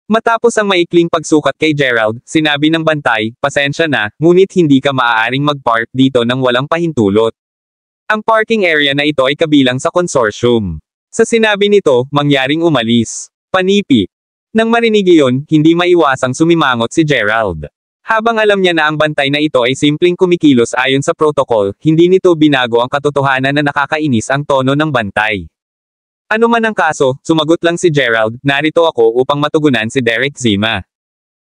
Speaker 3: Matapos ang maikling pagsukat kay Gerald, sinabi ng bantay, pasensya na, ngunit hindi ka maaaring mag-park dito nang walang pahintulot. Ang parking area na ito ay kabilang sa consortium. Sa sinabi nito, mangyaring umalis. Panipi. Nang marinig iyon, hindi maiwasang sumimangot si Gerald. Habang alam niya na ang bantay na ito ay simpleng kumikilos ayon sa protocol, hindi nito binago ang katotohanan na nakakainis ang tono ng bantay. Ano man ang kaso, sumagot lang si Gerald, narito ako upang matugunan si Derek Zima.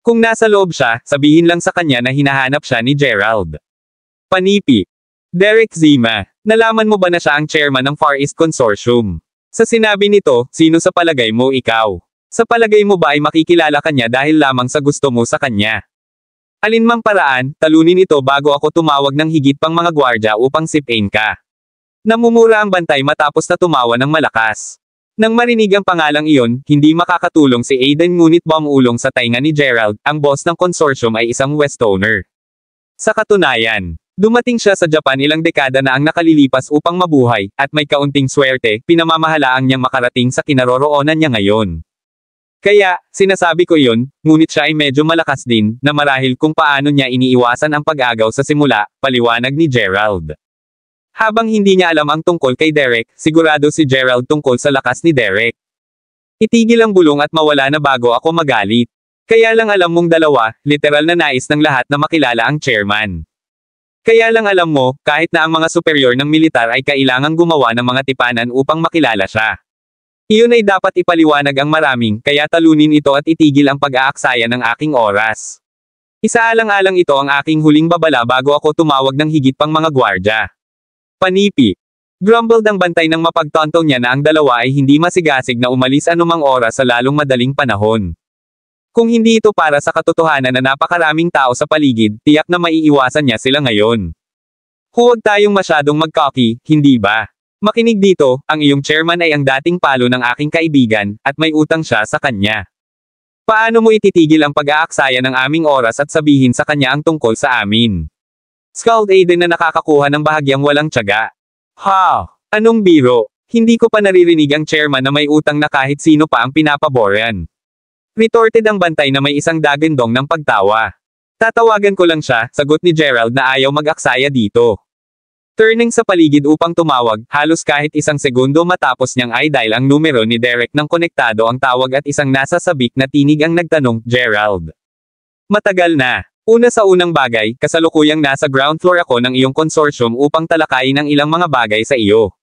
Speaker 3: Kung nasa loob siya, sabihin lang sa kanya na hinahanap siya ni Gerald. Panipi. Derek Zima, nalaman mo ba na siya ang chairman ng Far East Consortium? Sa sinabi nito, sino sa palagay mo ikaw? Sa palagay mo ba ay makikilala kanya dahil lamang sa gusto mo sa kanya? Alinmang paraan, talunin ito bago ako tumawag ng higit pang mga gwardya upang sipain ka. Namumura ang bantay matapos na tumawa ng malakas. Nang marinig ang pangalang iyon, hindi makakatulong si Aiden ngunit bumulong sa tainga ni Gerald, ang boss ng consortium ay isang Westoner. Sa katunayan, dumating siya sa Japan ilang dekada na ang nakalilipas upang mabuhay, at may kaunting swerte, pinamamahalaang niyang makarating sa kinaroroonan niya ngayon. Kaya, sinasabi ko iyon, ngunit siya ay medyo malakas din, na marahil kung paano niya iniiwasan ang pag-agaw sa simula, paliwanag ni Gerald. Habang hindi niya alam ang tungkol kay Derek, sigurado si Gerald tungkol sa lakas ni Derek. Itigil ang bulong at mawala na bago ako magalit. Kaya lang alam mong dalawa, literal na nais ng lahat na makilala ang chairman. Kaya lang alam mo, kahit na ang mga superior ng militar ay kailangang gumawa ng mga tipanan upang makilala siya. Iyon ay dapat ipaliwanag ang maraming, kaya talunin ito at itigil ang pag-aaksaya ng aking oras. Isaalang-alang ito ang aking huling babala bago ako tumawag ng higit pang mga gwardya. Panipi. Grumbled ang bantay ng mapagtontong niya na ang dalawa ay hindi masigasig na umalis anumang oras sa lalong madaling panahon. Kung hindi ito para sa katotohanan na napakaraming tao sa paligid, tiyak na maiiwasan niya sila ngayon. Huwag tayong masyadong mag-cocky, hindi ba? Makinig dito, ang iyong chairman ay ang dating palo ng aking kaibigan, at may utang siya sa kanya. Paano mo ititigil ang pag-aaksaya ng aming oras at sabihin sa kanya ang tungkol sa amin? Scald Aiden na nakakakuha ng bahagyang walang tiyaga. Ha! Anong biro? Hindi ko pa naririnig ang chairman na may utang na kahit sino pa ang pinapaboran. Retorted ang bantay na may isang dagandong ng pagtawa. Tatawagan ko lang siya, sagot ni Gerald na ayaw mag-aksaya dito. Turning sa paligid upang tumawag, halos kahit isang segundo matapos niyang i-dial ang numero ni Derek nang konektado ang tawag at isang nasa sabik na tinig ang nagtanong, Gerald. Matagal na. Una sa unang bagay, kasalukuyang nasa ground floor ako ng iyong consortium upang talakayin ang ilang mga bagay sa iyo.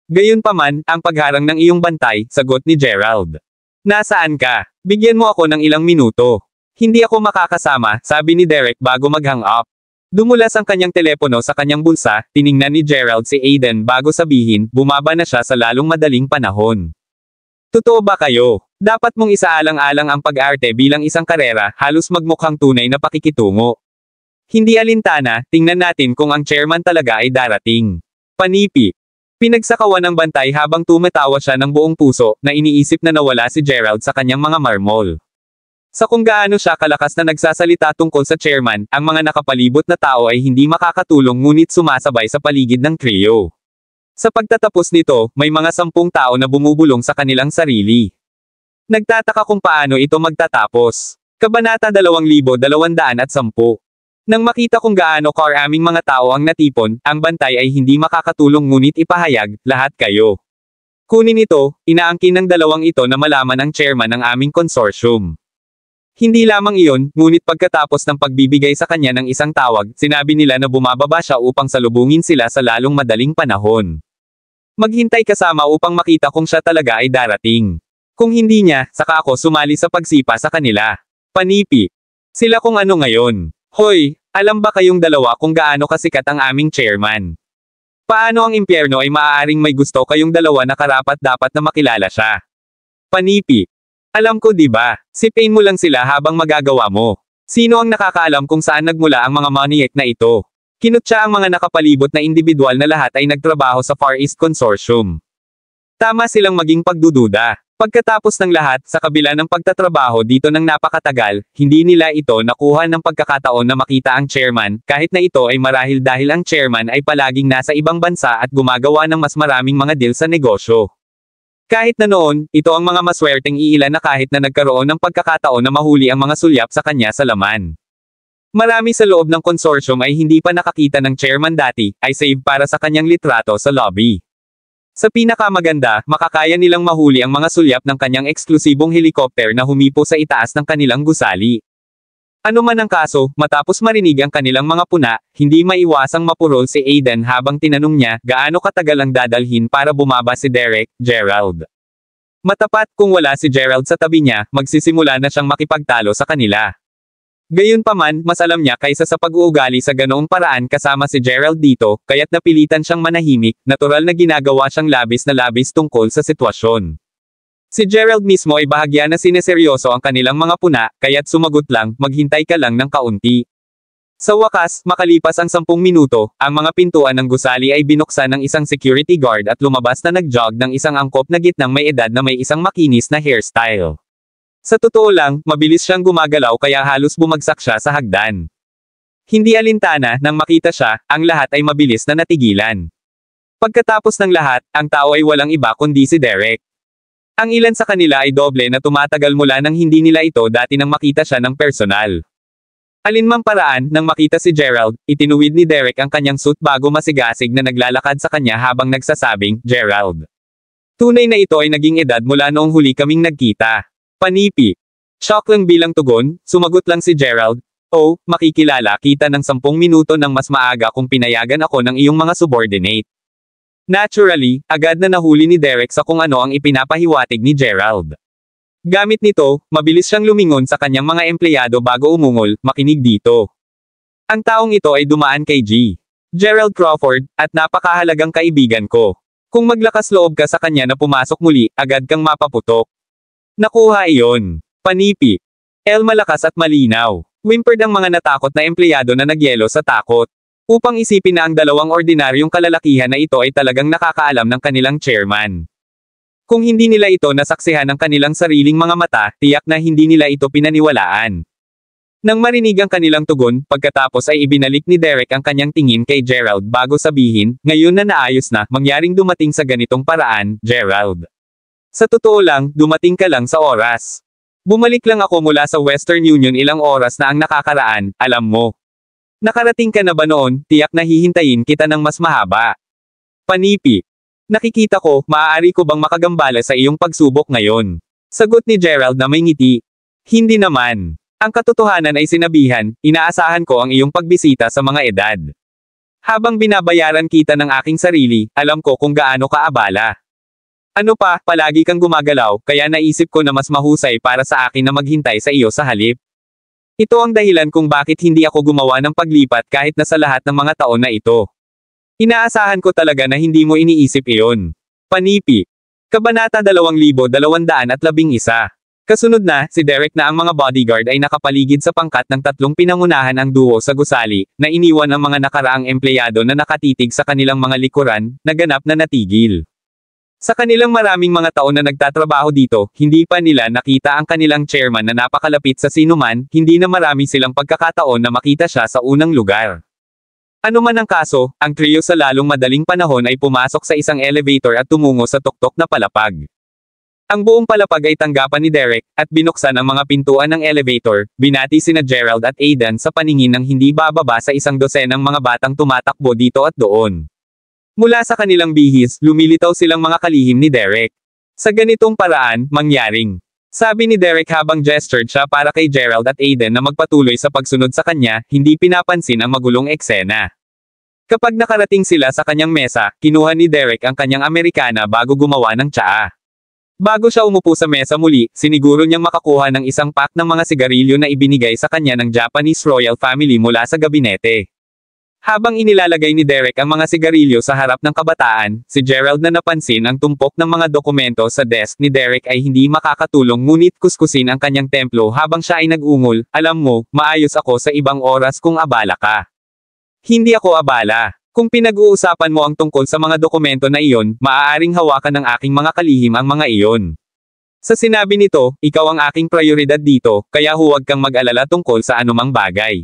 Speaker 3: Gayunpaman, ang pagharang ng iyong bantay, sagot ni Gerald. Nasaan ka? Bigyan mo ako ng ilang minuto. Hindi ako makakasama, sabi ni Derek bago mag-hang up. Dumulas ang kanyang telepono sa kanyang bulsa, tiningnan ni Gerald si Aiden bago sabihin, bumaba na siya sa lalong madaling panahon. Totoo ba kayo? Dapat mong isaalang-alang ang pag-arte bilang isang karera, halos magmukhang tunay na pakikitungo. Hindi alintana, tingnan natin kung ang chairman talaga ay darating. Panipi. Pinagsakawan ng bantay habang tumatawa siya ng buong puso, na iniisip na nawala si Gerald sa kanyang mga marmol. Sa kung gaano siya kalakas na nagsasalita tungkol sa chairman, ang mga nakapalibot na tao ay hindi makakatulong ngunit sumasabay sa paligid ng trio. Sa pagtatapos nito, may mga 10 tao na bumubulong sa kanilang sarili. Nagtataka kung paano ito magtatapos. Kabanata 2210. Nang makita kung gaano karaming mga tao ang natipon, ang bantay ay hindi makakatulong ngunit ipahayag, lahat kayo. Kunin ito, inaangkin ng dalawang ito na malaman ang chairman ng aming consortium. Hindi lamang iyon, ngunit pagkatapos ng pagbibigay sa kanya ng isang tawag, sinabi nila na bumababa siya upang salubungin sila sa lalong madaling panahon. Maghintay kasama upang makita kung siya talaga ay darating. Kung hindi niya, saka ako sumali sa pagsipa sa kanila. Panipi. Sila kung ano ngayon. Hoy, alam ba kayong dalawa kung gaano kasikat ang aming chairman? Paano ang impyerno ay maaaring may gusto kayong dalawa na karapat-dapat na makilala siya? Panipi. Alam ko, di ba? Sipin mo lang sila habang magagawa mo. Sino ang nakakaalam kung saan nagmula ang mga maniac na ito? Kinutya ang mga nakapalibot na individual na lahat ay nagtrabaho sa Far East Consortium. Tama silang maging pagdududa. Pagkatapos ng lahat, sa kabila ng pagtatrabaho dito ng napakatagal, hindi nila ito nakuha ng pagkakataon na makita ang chairman, kahit na ito ay marahil dahil ang chairman ay palaging nasa ibang bansa at gumagawa ng mas maraming mga deal sa negosyo. Kahit na noon, ito ang mga maswerteng iilan na kahit na nagkaroon ng pagkakataon na mahuli ang mga sulyap sa kanya sa laman. Marami sa loob ng consortium ay hindi pa nakakita ng chairman dati, ay save para sa kanyang litrato sa lobby. Sa pinakamaganda, makakaya nilang mahuli ang mga sulyap ng kanyang eksklusibong helikopter na humipo sa itaas ng kanilang gusali. Ano man ang kaso, matapos marinig ang kanilang mga puna, hindi maiwasang mapurol si Aiden habang tinanong niya, gaano katagal ang dadalhin para bumaba si Derek, Gerald. Matapat, kung wala si Gerald sa tabi niya, magsisimula na siyang makipagtalo sa kanila. Gayunpaman, mas alam niya kaysa sa pag-uugali sa ganoong paraan kasama si Gerald dito, kaya't napilitan siyang manahimik, natural na ginagawa siyang labis na labis tungkol sa sitwasyon. Si Gerald mismo ay bahagya na sineseryoso ang kanilang mga puna, kaya't sumagot lang, maghintay ka lang ng kaunti. Sa wakas, makalipas ang 10 minuto, ang mga pintuan ng gusali ay binuksan ng isang security guard at lumabas na nag-jog ng isang angkop na gitnang may edad na may isang makinis na hairstyle. Sa totoo lang, mabilis siyang gumagalaw kaya halos bumagsak siya sa hagdan. Hindi alintana, nang makita siya, ang lahat ay mabilis na natigilan. Pagkatapos ng lahat, ang tao ay walang iba kundi si Derek. Ang ilan sa kanila ay doble na tumatagal mula nang hindi nila ito dati nang makita siya ng personal. Alinmang paraan, nang makita si Gerald, itinuwid ni Derek ang kanyang suit bago masigasig na naglalakad sa kanya habang nagsasabing, Gerald. Tunay na ito ay naging edad mula noong huli kaming nagkita. Panipi. Shock lang bilang tugon, sumagot lang si Gerald, oh, makikilala kita ng 10 minuto ng mas maaga kung pinayagan ako ng iyong mga subordinate. Naturally, agad na nahuli ni Derek sa kung ano ang ipinapahiwatig ni Gerald. Gamit nito, mabilis siyang lumingon sa kanyang mga empleyado bago umungol, makinig dito. Ang taong ito ay dumaan kay Gerald Crawford, at napakahalagang kaibigan ko. Kung maglakas loob ka sa kanya na pumasok muli, agad kang mapaputok. Nakuha iyon. Panipi. Malakas at malinaw. Whimpered ang mga natakot na empleyado na nagyelo sa takot. Upang isipin na ang dalawang ordinaryong kalalakihan na ito ay talagang nakakaalam ng kanilang chairman. Kung hindi nila ito nasaksihan ng kanilang sariling mga mata, tiyak na hindi nila ito pinaniwalaan. Nang marinig ang kanilang tugon, pagkatapos ay ibinalik ni Derek ang kanyang tingin kay Gerald bago sabihin, ngayon na naayos na, mangyaring dumating sa ganitong paraan, Gerald. Sa totoo lang, dumating ka lang sa oras. Bumalik lang ako mula sa Western Union ilang oras na ang nakakaraan, alam mo. Nakarating ka na ba noon, tiyak na hihintayin kita ng mas mahaba. Panipi. Nakikita ko, maaari ko bang makagambala sa iyong pagsubok ngayon? Sagot ni Gerald na may ngiti. Hindi naman. Ang katotohanan ay sinabihan, inaasahan ko ang iyong pagbisita sa mga edad. Habang binabayaran kita ng aking sarili, alam ko kung gaano ka abala. Ano pa, palagi kang gumagalaw, kaya naisip ko na mas mahusay para sa akin na maghintay sa iyo sa halip. Ito ang dahilan kung bakit hindi ako gumawa ng paglipat kahit na sa lahat ng mga taon na ito. Inaasahan ko talaga na hindi mo iniisip iyon. Panipi. Kabanata 2211. Kasunod na, si Derek na ang mga bodyguard ay nakapaligid sa pangkat ng 3 pinangunahan ang duo sa gusali, na iniwan ang mga nakaraang empleyado na nakatitig sa kanilang mga likuran, na ganap na natigil. Sa kanilang maraming mga taon na nagtatrabaho dito, hindi pa nila nakita ang kanilang chairman na napakalapit sa sinuman, hindi na marami silang pagkakataon na makita siya sa unang lugar. Ano man ang kaso, ang trio sa lalong madaling panahon ay pumasok sa isang elevator at tumungo sa tuktok na palapag. Ang buong palapag ay tanggapan ni Derek, at binuksan ang mga pintuan ng elevator, binati sina Gerald at Aiden sa paningin ng hindi bababa sa 100 mga batang tumatakbo dito at doon. Mula sa kanilang bihis, lumilitaw silang mga kalihim ni Derek. Sa ganitong paraan, mangyaring. Sabi ni Derek habang gestured siya para kay Gerald at Aiden na magpatuloy sa pagsunod sa kanya, hindi pinapansin ang magulong eksena. Kapag nakarating sila sa kanyang mesa, kinuha ni Derek ang kanyang Amerikana bago gumawa ng tsaa. Bago siya umupo sa mesa muli, siniguro niyang makakuha ng isang pack ng mga sigarilyo na ibinigay sa kanya ng Japanese royal family mula sa gabinete. Habang inilalagay ni Derek ang mga sigarilyo sa harap ng kabataan, si Gerald na napansin ang tumpok ng mga dokumento sa desk ni Derek ay hindi makakatulong ngunit kuskusin ang kanyang templo habang siya ay nag-ungol, alam mo, maayos ako sa ibang oras kung abala ka. Hindi ako abala. Kung pinag-uusapan mo ang tungkol sa mga dokumento na iyon, maaaring hawakan ng aking mga kalihim ang mga iyon. Sa sinabi nito, ikaw ang aking prioridad dito, kaya huwag kang mag-alala tungkol sa anumang bagay.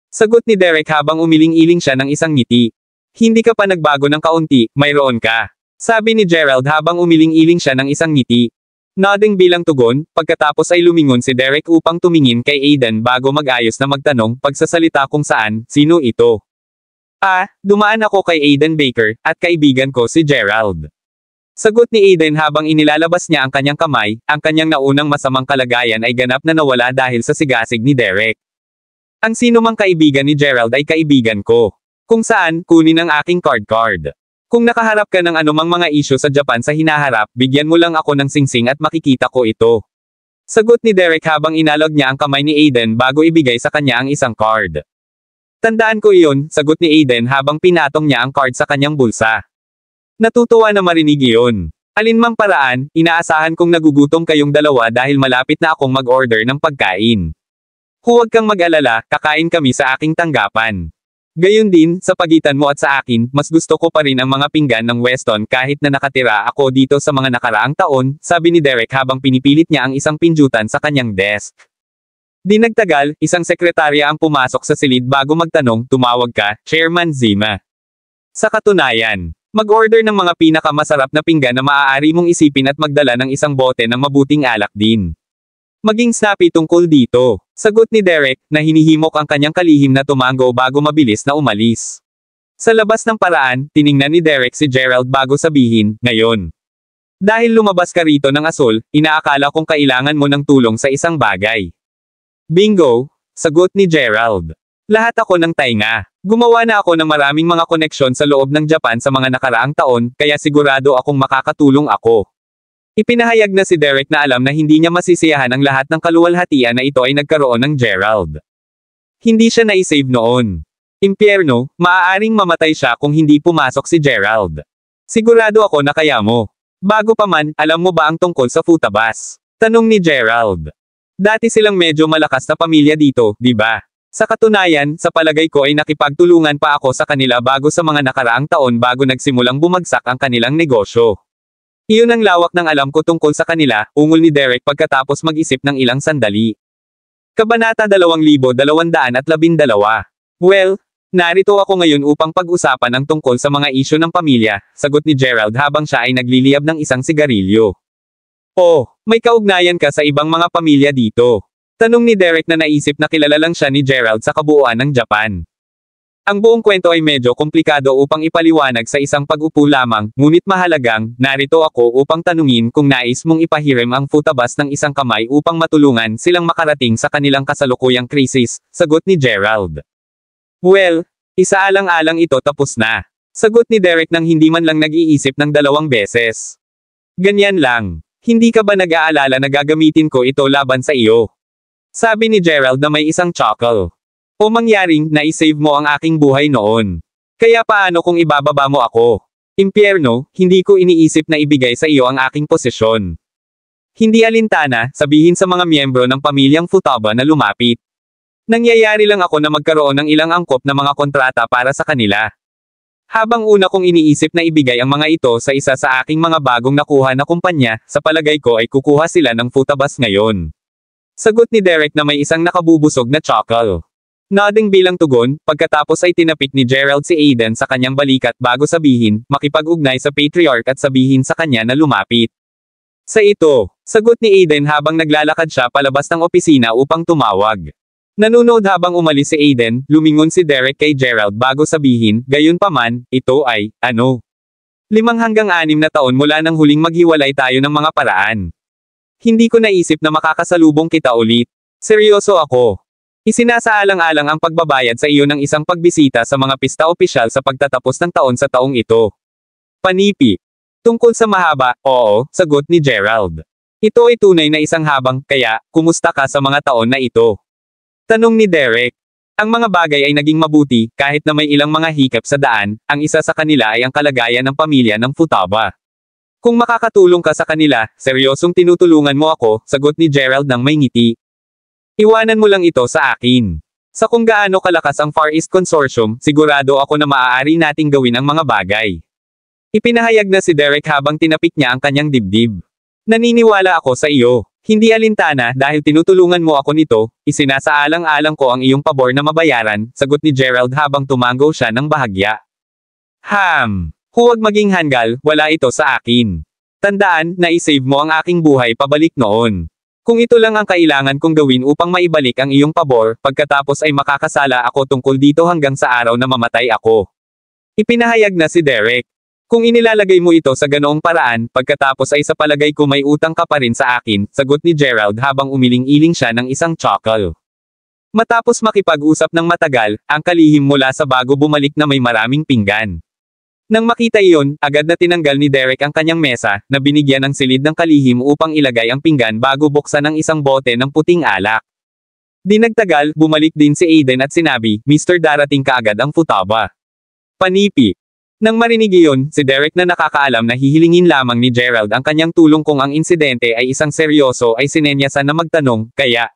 Speaker 3: Sagot ni Derek habang umiling-iling siya ng isang ngiti. Hindi ka pa nagbago ng kaunti, mayroon ka. Sabi ni Gerald habang umiling-iling siya ng isang ngiti. Nodding bilang tugon, pagkatapos ay lumingon si Derek upang tumingin kay Aiden bago mag-ayos na magtanong pagsasalita kung saan, sino ito. Dumaan ako kay Aiden Baker, at kaibigan ko si Gerald. Sagot ni Aiden habang inilalabas niya ang kanyang kamay, ang kanyang naunang masamang kalagayan ay ganap na nawala dahil sa sigasig ni Derek. Ang sino mang kaibigan ni Gerald ay kaibigan ko. Kung saan, kunin ang aking card. Kung nakaharap ka ng anumang mga isyu sa Japan sa hinaharap, bigyan mo lang ako ng singsing at makikita ko ito. Sagot ni Derek habang inalog niya ang kamay ni Aiden bago ibigay sa kanya ang isang card. Tandaan ko iyon, sagot ni Aiden habang pinatong niya ang card sa kanyang bulsa. Natutuwa na marinig iyon. Alinmang paraan, inaasahan kong nagugutom kayong dalawa dahil malapit na akong mag-order ng pagkain. Huwag kang mag-alala, kakain kami sa aking tanggapan. Gayun din, sa pagitan mo at sa akin, mas gusto ko pa rin ang mga pinggan ng Weston kahit na nakatira ako dito sa mga nakaraang taon, sabi ni Derek habang pinipilit niya ang isang pinjutan sa kanyang desk. Di nagtagal, isang sekretarya ang pumasok sa silid bago magtanong, tumawag ka, Chairman Zima. Sa katunayan, mag-order ng mga pinakamasarap na pinggan na maaari mong isipin at magdala ng isang bote ng mabuting alak din. Maging snappy tungkol dito. Sagot ni Derek, na hinihimok ang kanyang kalihim na tumango bago mabilis na umalis. Sa labas ng paraan, tiningnan ni Derek si Gerald bago sabihin, ngayon. Dahil lumabas ka rito ng asul, inaakala kong kailangan mo ng tulong sa isang bagay. Bingo! Sagot ni Gerald. Lahat ako ng tainga. Gumawa na ako ng maraming mga koneksyon sa loob ng Japan sa mga nakaraang taon, kaya sigurado akong makakatulong ako. Ipinahayag na si Derek na alam na hindi niya masisiyahan ang lahat ng kaluwalhatian na ito ay nagkaroon ng Gerald. Hindi siya na-save noon. Impyerno, maaaring mamatay siya kung hindi pumasok si Gerald. Sigurado ako na kaya mo. Bago pa man, alam mo ba ang tungkol sa futabas? Tanong ni Gerald. Dati silang medyo malakas na pamilya dito, di ba? Sa katunayan, sa palagay ko ay nakipagtulungan pa ako sa kanila bago sa mga nakaraang taon bago nagsimulang bumagsak ang kanilang negosyo. Iyon ang lawak ng alam ko tungkol sa kanila, ungol ni Derek pagkatapos mag-isip ng ilang sandali. Kabanata 2212. Well, narito ako ngayon upang pag-usapan ang tungkol sa mga isyu ng pamilya, sagot ni Gerald habang siya ay nagliliyab ng isang sigarilyo. Oh, may kaugnayan ka sa ibang mga pamilya dito? Tanong ni Derek na naisip na kilala lang siya ni Gerald sa kabuuan ng Japan. Ang buong kwento ay medyo komplikado upang ipaliwanag sa isang pag-upo lamang, ngunit mahalagang, narito ako upang tanungin kung nais mong ipahirim ang futabas ng isang kamay upang matulungan silang makarating sa kanilang kasalukuyang krisis, sagot ni Gerald. Well, isaalang-alang ito tapos na. Sagot ni Derek nang hindi man lang nag-iisip ng 2 beses. Ganyan lang. Hindi ka ba nag-aalala na gagamitin ko ito laban sa iyo? Sabi ni Gerald na may isang chuckle. O mangyaring, na-save mo ang aking buhay noon. Kaya paano kung ibababa mo ako? Impyerno, hindi ko iniisip na ibigay sa iyo ang aking posisyon. Hindi alintana, sabihin sa mga miyembro ng pamilyang Futaba na lumapit. Nangyayari lang ako na magkaroon ng ilang angkop na mga kontrata para sa kanila. Habang una kong iniisip na ibigay ang mga ito sa isa sa aking mga bagong nakuha na kumpanya, sa palagay ko ay kukuha sila ng futabas ngayon. Sagot ni Derek na may isang nakabubusog na chuckle. Nodding bilang tugon, pagkatapos ay tinapik ni Gerald si Aiden sa kanyang balikat bago sabihin, makipag-ugnay sa patriarch at sabihin sa kanya na lumapit. Sa ito, sagot ni Aiden habang naglalakad siya palabas ng opisina upang tumawag. Nanonood habang umalis si Aiden, lumingon si Derek kay Gerald bago sabihin, gayunpaman, ito ay, 5 hanggang 6 na taon mula nang huling maghiwalay tayo ng mga paraan. Hindi ko naisip na makakasalubong kita ulit. Seryoso ako. Isinasaalang-alang ang pagbabayad sa iyo ng isang pagbisita sa mga pista opisyal sa pagtatapos ng taon sa taong ito. Panipi. Tungkol sa mahaba, oo, sagot ni Gerald. Ito ay tunay na isang habang, kaya, kumusta ka sa mga taon na ito? Tanong ni Derek. Ang mga bagay ay naging mabuti, kahit na may ilang mga hiccup sa daan, ang isa sa kanila ay ang kalagayan ng pamilya ng Futaba. Kung makakatulong ka sa kanila, seryosong tinutulungan mo ako, sagot ni Gerald ng may ngiti. Iwanan mo lang ito sa akin. Sa kung gaano kalakas ang Far East Consortium, sigurado ako na maaari nating gawin ang mga bagay. Ipinahayag na si Derek habang tinapik niya ang kanyang dibdib. Naniniwala ako sa iyo. Hindi alintana dahil tinutulungan mo ako nito, isinasaalang-alang ko ang iyong pabor na mabayaran, sagot ni Gerald habang tumango siya ng bahagya. Huwag maging hanggal, wala ito sa akin. Tandaan, na-save mo ang aking buhay pabalik noon. Kung ito lang ang kailangan kong gawin upang maibalik ang iyong pabor, pagkatapos ay makakasala ako tungkol dito hanggang sa araw na mamatay ako. Ipinahayag na si Derek. Kung inilalagay mo ito sa ganoong paraan, pagkatapos ay sa palagay ko may utang ka pa rin sa akin, sagot ni Gerald habang umiling-iling siya ng isang chuckle. Matapos makipag-usap ng matagal, ang kalihim mula sa bago bumalik na may maraming pinggan. Nang makita iyon, agad na tinanggal ni Derek ang kanyang mesa, na binigyan ng silid ng kalihim upang ilagay ang pinggan bago buksan ang isang bote ng puting alak. Di nagtagal, bumalik din si Aiden at sinabi, Mr. Darating kaagad ang Futaba. Panipi. Nang marinig iyon, si Derek na nakakaalam na hihilingin lamang ni Gerald ang kanyang tulong kung ang insidente ay isang seryoso ay sinenyasan na magtanong, kaya,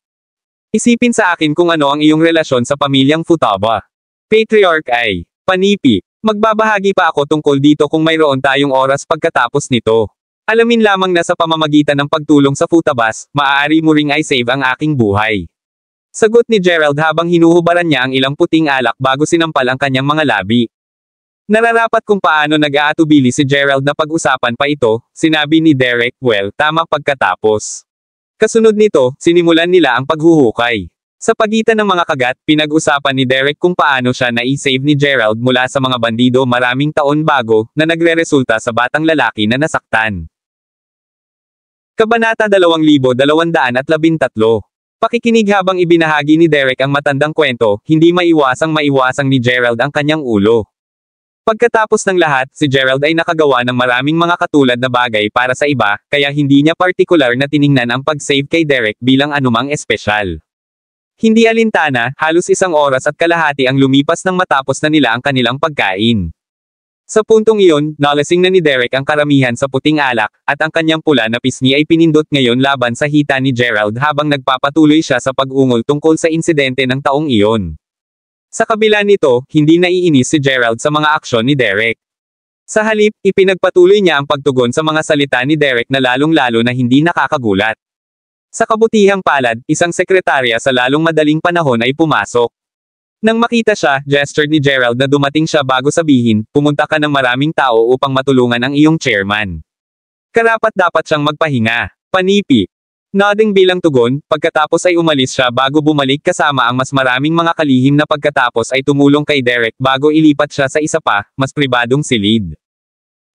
Speaker 3: isipin sa akin kung ano ang iyong relasyon sa pamilyang Futaba. Patriarch ay, Panipi, magbabahagi pa ako tungkol dito kung mayroon tayong oras pagkatapos nito. Alamin lamang na sa pamamagitan ng pagtulong sa Futabas, maaari mo ring i-save ang aking buhay. Sagot ni Gerald habang hinuhubaran niya ang ilang puting alak bago sinampal ang kanyang mga labi. Nararapat kung paano nag-aatubili si Gerald na pag-usapan pa ito, sinabi ni Derek, well, tama pagkatapos. Kasunod nito, sinimulan nila ang paghuhukay. Sa pagitan ng mga kagat, pinag-usapan ni Derek kung paano siya na-save ni Gerald mula sa mga bandido maraming taon bago, na nagre-resulta sa batang lalaki na nasaktan. Kabanata 2213. Pakikinig habang ibinahagi ni Derek ang matandang kwento, hindi maiwasang ni Gerald ang kanyang ulo. Pagkatapos ng lahat, si Gerald ay nakagawa ng maraming mga katulad na bagay para sa iba, kaya hindi niya partikular na tiningnan ang pag-save kay Derek bilang anumang espesyal. Hindi alintana, halos 1 oras at kalahati ang lumipas nang matapos na nila ang kanilang pagkain. Sa puntong iyon, nalasing na ni Derek ang karamihan sa puting alak, at ang kanyang pula na pisngi ay pinindot ngayon laban sa hita ni Gerald habang nagpapatuloy siya sa pag-ungol tungkol sa insidente ng taong iyon. Sa kabila nito, hindi naiinis si Gerald sa mga aksyon ni Derek. Sa halip, ipinagpatuloy niya ang pagtugon sa mga salita ni Derek na lalong-lalo na hindi nakakagulat. Sa kabutihang palad, isang sekretarya sa lalong madaling panahon ay pumasok. Nang makita siya, gestured ni Gerald na dumating siya bago sabihin, pumunta ka ng maraming tao upang matulungan ang iyong chairman. Karapat-dapat siyang magpahinga. Panipi. Nodding bilang tugon, pagkatapos ay umalis siya bago bumalik kasama ang mas maraming mga kalihim na pagkatapos ay tumulong kay Derek bago ilipat siya sa isa pa, mas pribadong silid.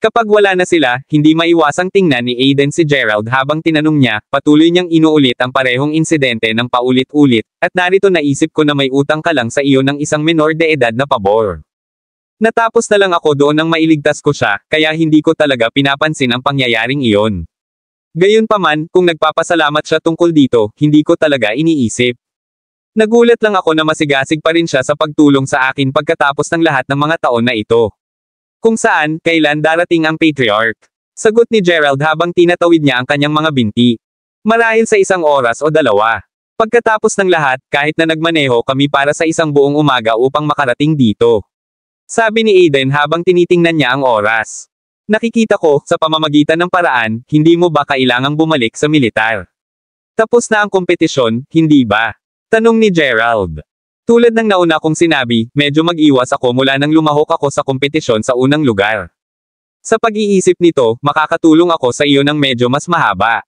Speaker 3: Kapag wala na sila, hindi maiwasang tingnan ni Aiden si Gerald habang tinanong niya, patuloy niyang inuulit ang parehong insidente ng paulit-ulit, at narito naisip ko na may utang ka lang sa iyo ng isang menor de edad na pabor. Natapos na lang ako doon nang mailigtas ko siya, kaya hindi ko talaga pinapansin ang pangyayaring iyon. Gayunpaman, kung nagpapasalamat siya tungkol dito, hindi ko talaga iniisip. Nagulat lang ako na masigasig pa rin siya sa pagtulong sa akin pagkatapos ng lahat ng mga taon na ito. Kung saan, kailan darating ang patriarch? Sagot ni Gerald habang tinatawid niya ang kanyang mga binti. Marahil sa 1 oras o 2. Pagkatapos ng lahat, kahit na nagmaneho kami para sa isang buong umaga upang makarating dito. Sabi ni Aiden habang tinitingnan niya ang oras. Nakikita ko, sa pamamagitan ng paraan, hindi mo ba kailangang bumalik sa militar? Tapos na ang kompetisyon, hindi ba? Tanong ni Gerald. Tulad ng nauna kong sinabi, medyo mag-iwas ako mula nang lumahok ako sa kompetisyon sa unang lugar. Sa pag-iisip nito, makakatulong ako sa iyo ng medyo mas mahaba.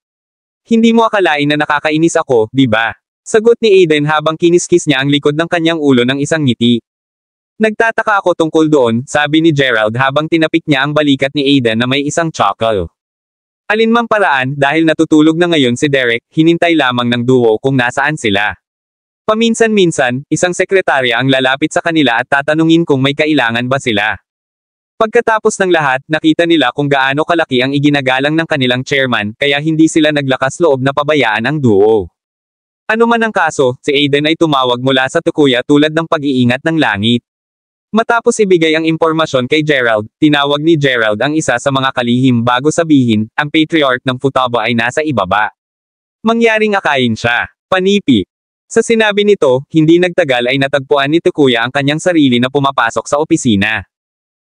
Speaker 3: Hindi mo akalain na nakakainis ako, di ba? Sagot ni Aiden habang kiniskis niya ang likod ng kanyang ulo ng isang ngiti. Nagtataka ako tungkol doon, sabi ni Gerald habang tinapik niya ang balikat ni Aiden na may isang chuckle. Alinmang paraan, dahil natutulog na ngayon si Derek, hinintay lamang ng duo kung nasaan sila. Paminsan-minsan, isang sekretarya ang lalapit sa kanila at tatanungin kung may kailangan ba sila. Pagkatapos ng lahat, nakita nila kung gaano kalaki ang iginagalang ng kanilang chairman, kaya hindi sila naglakas loob na pabayaan ang duo. Ano man ang kaso, si Aiden ay tumawag mula sa Takuya tulad ng pag-iingat ng langit. Matapos ibigay ang impormasyon kay Gerald, tinawag ni Gerald ang isa sa mga kalihim bago sabihin, ang patriarch ng Futaba ay nasa ibaba. Mangyaring akayin siya. Panipi. Sa sinabi nito, hindi nagtagal ay natagpuan ni Takuya ang kanyang sarili na pumapasok sa opisina.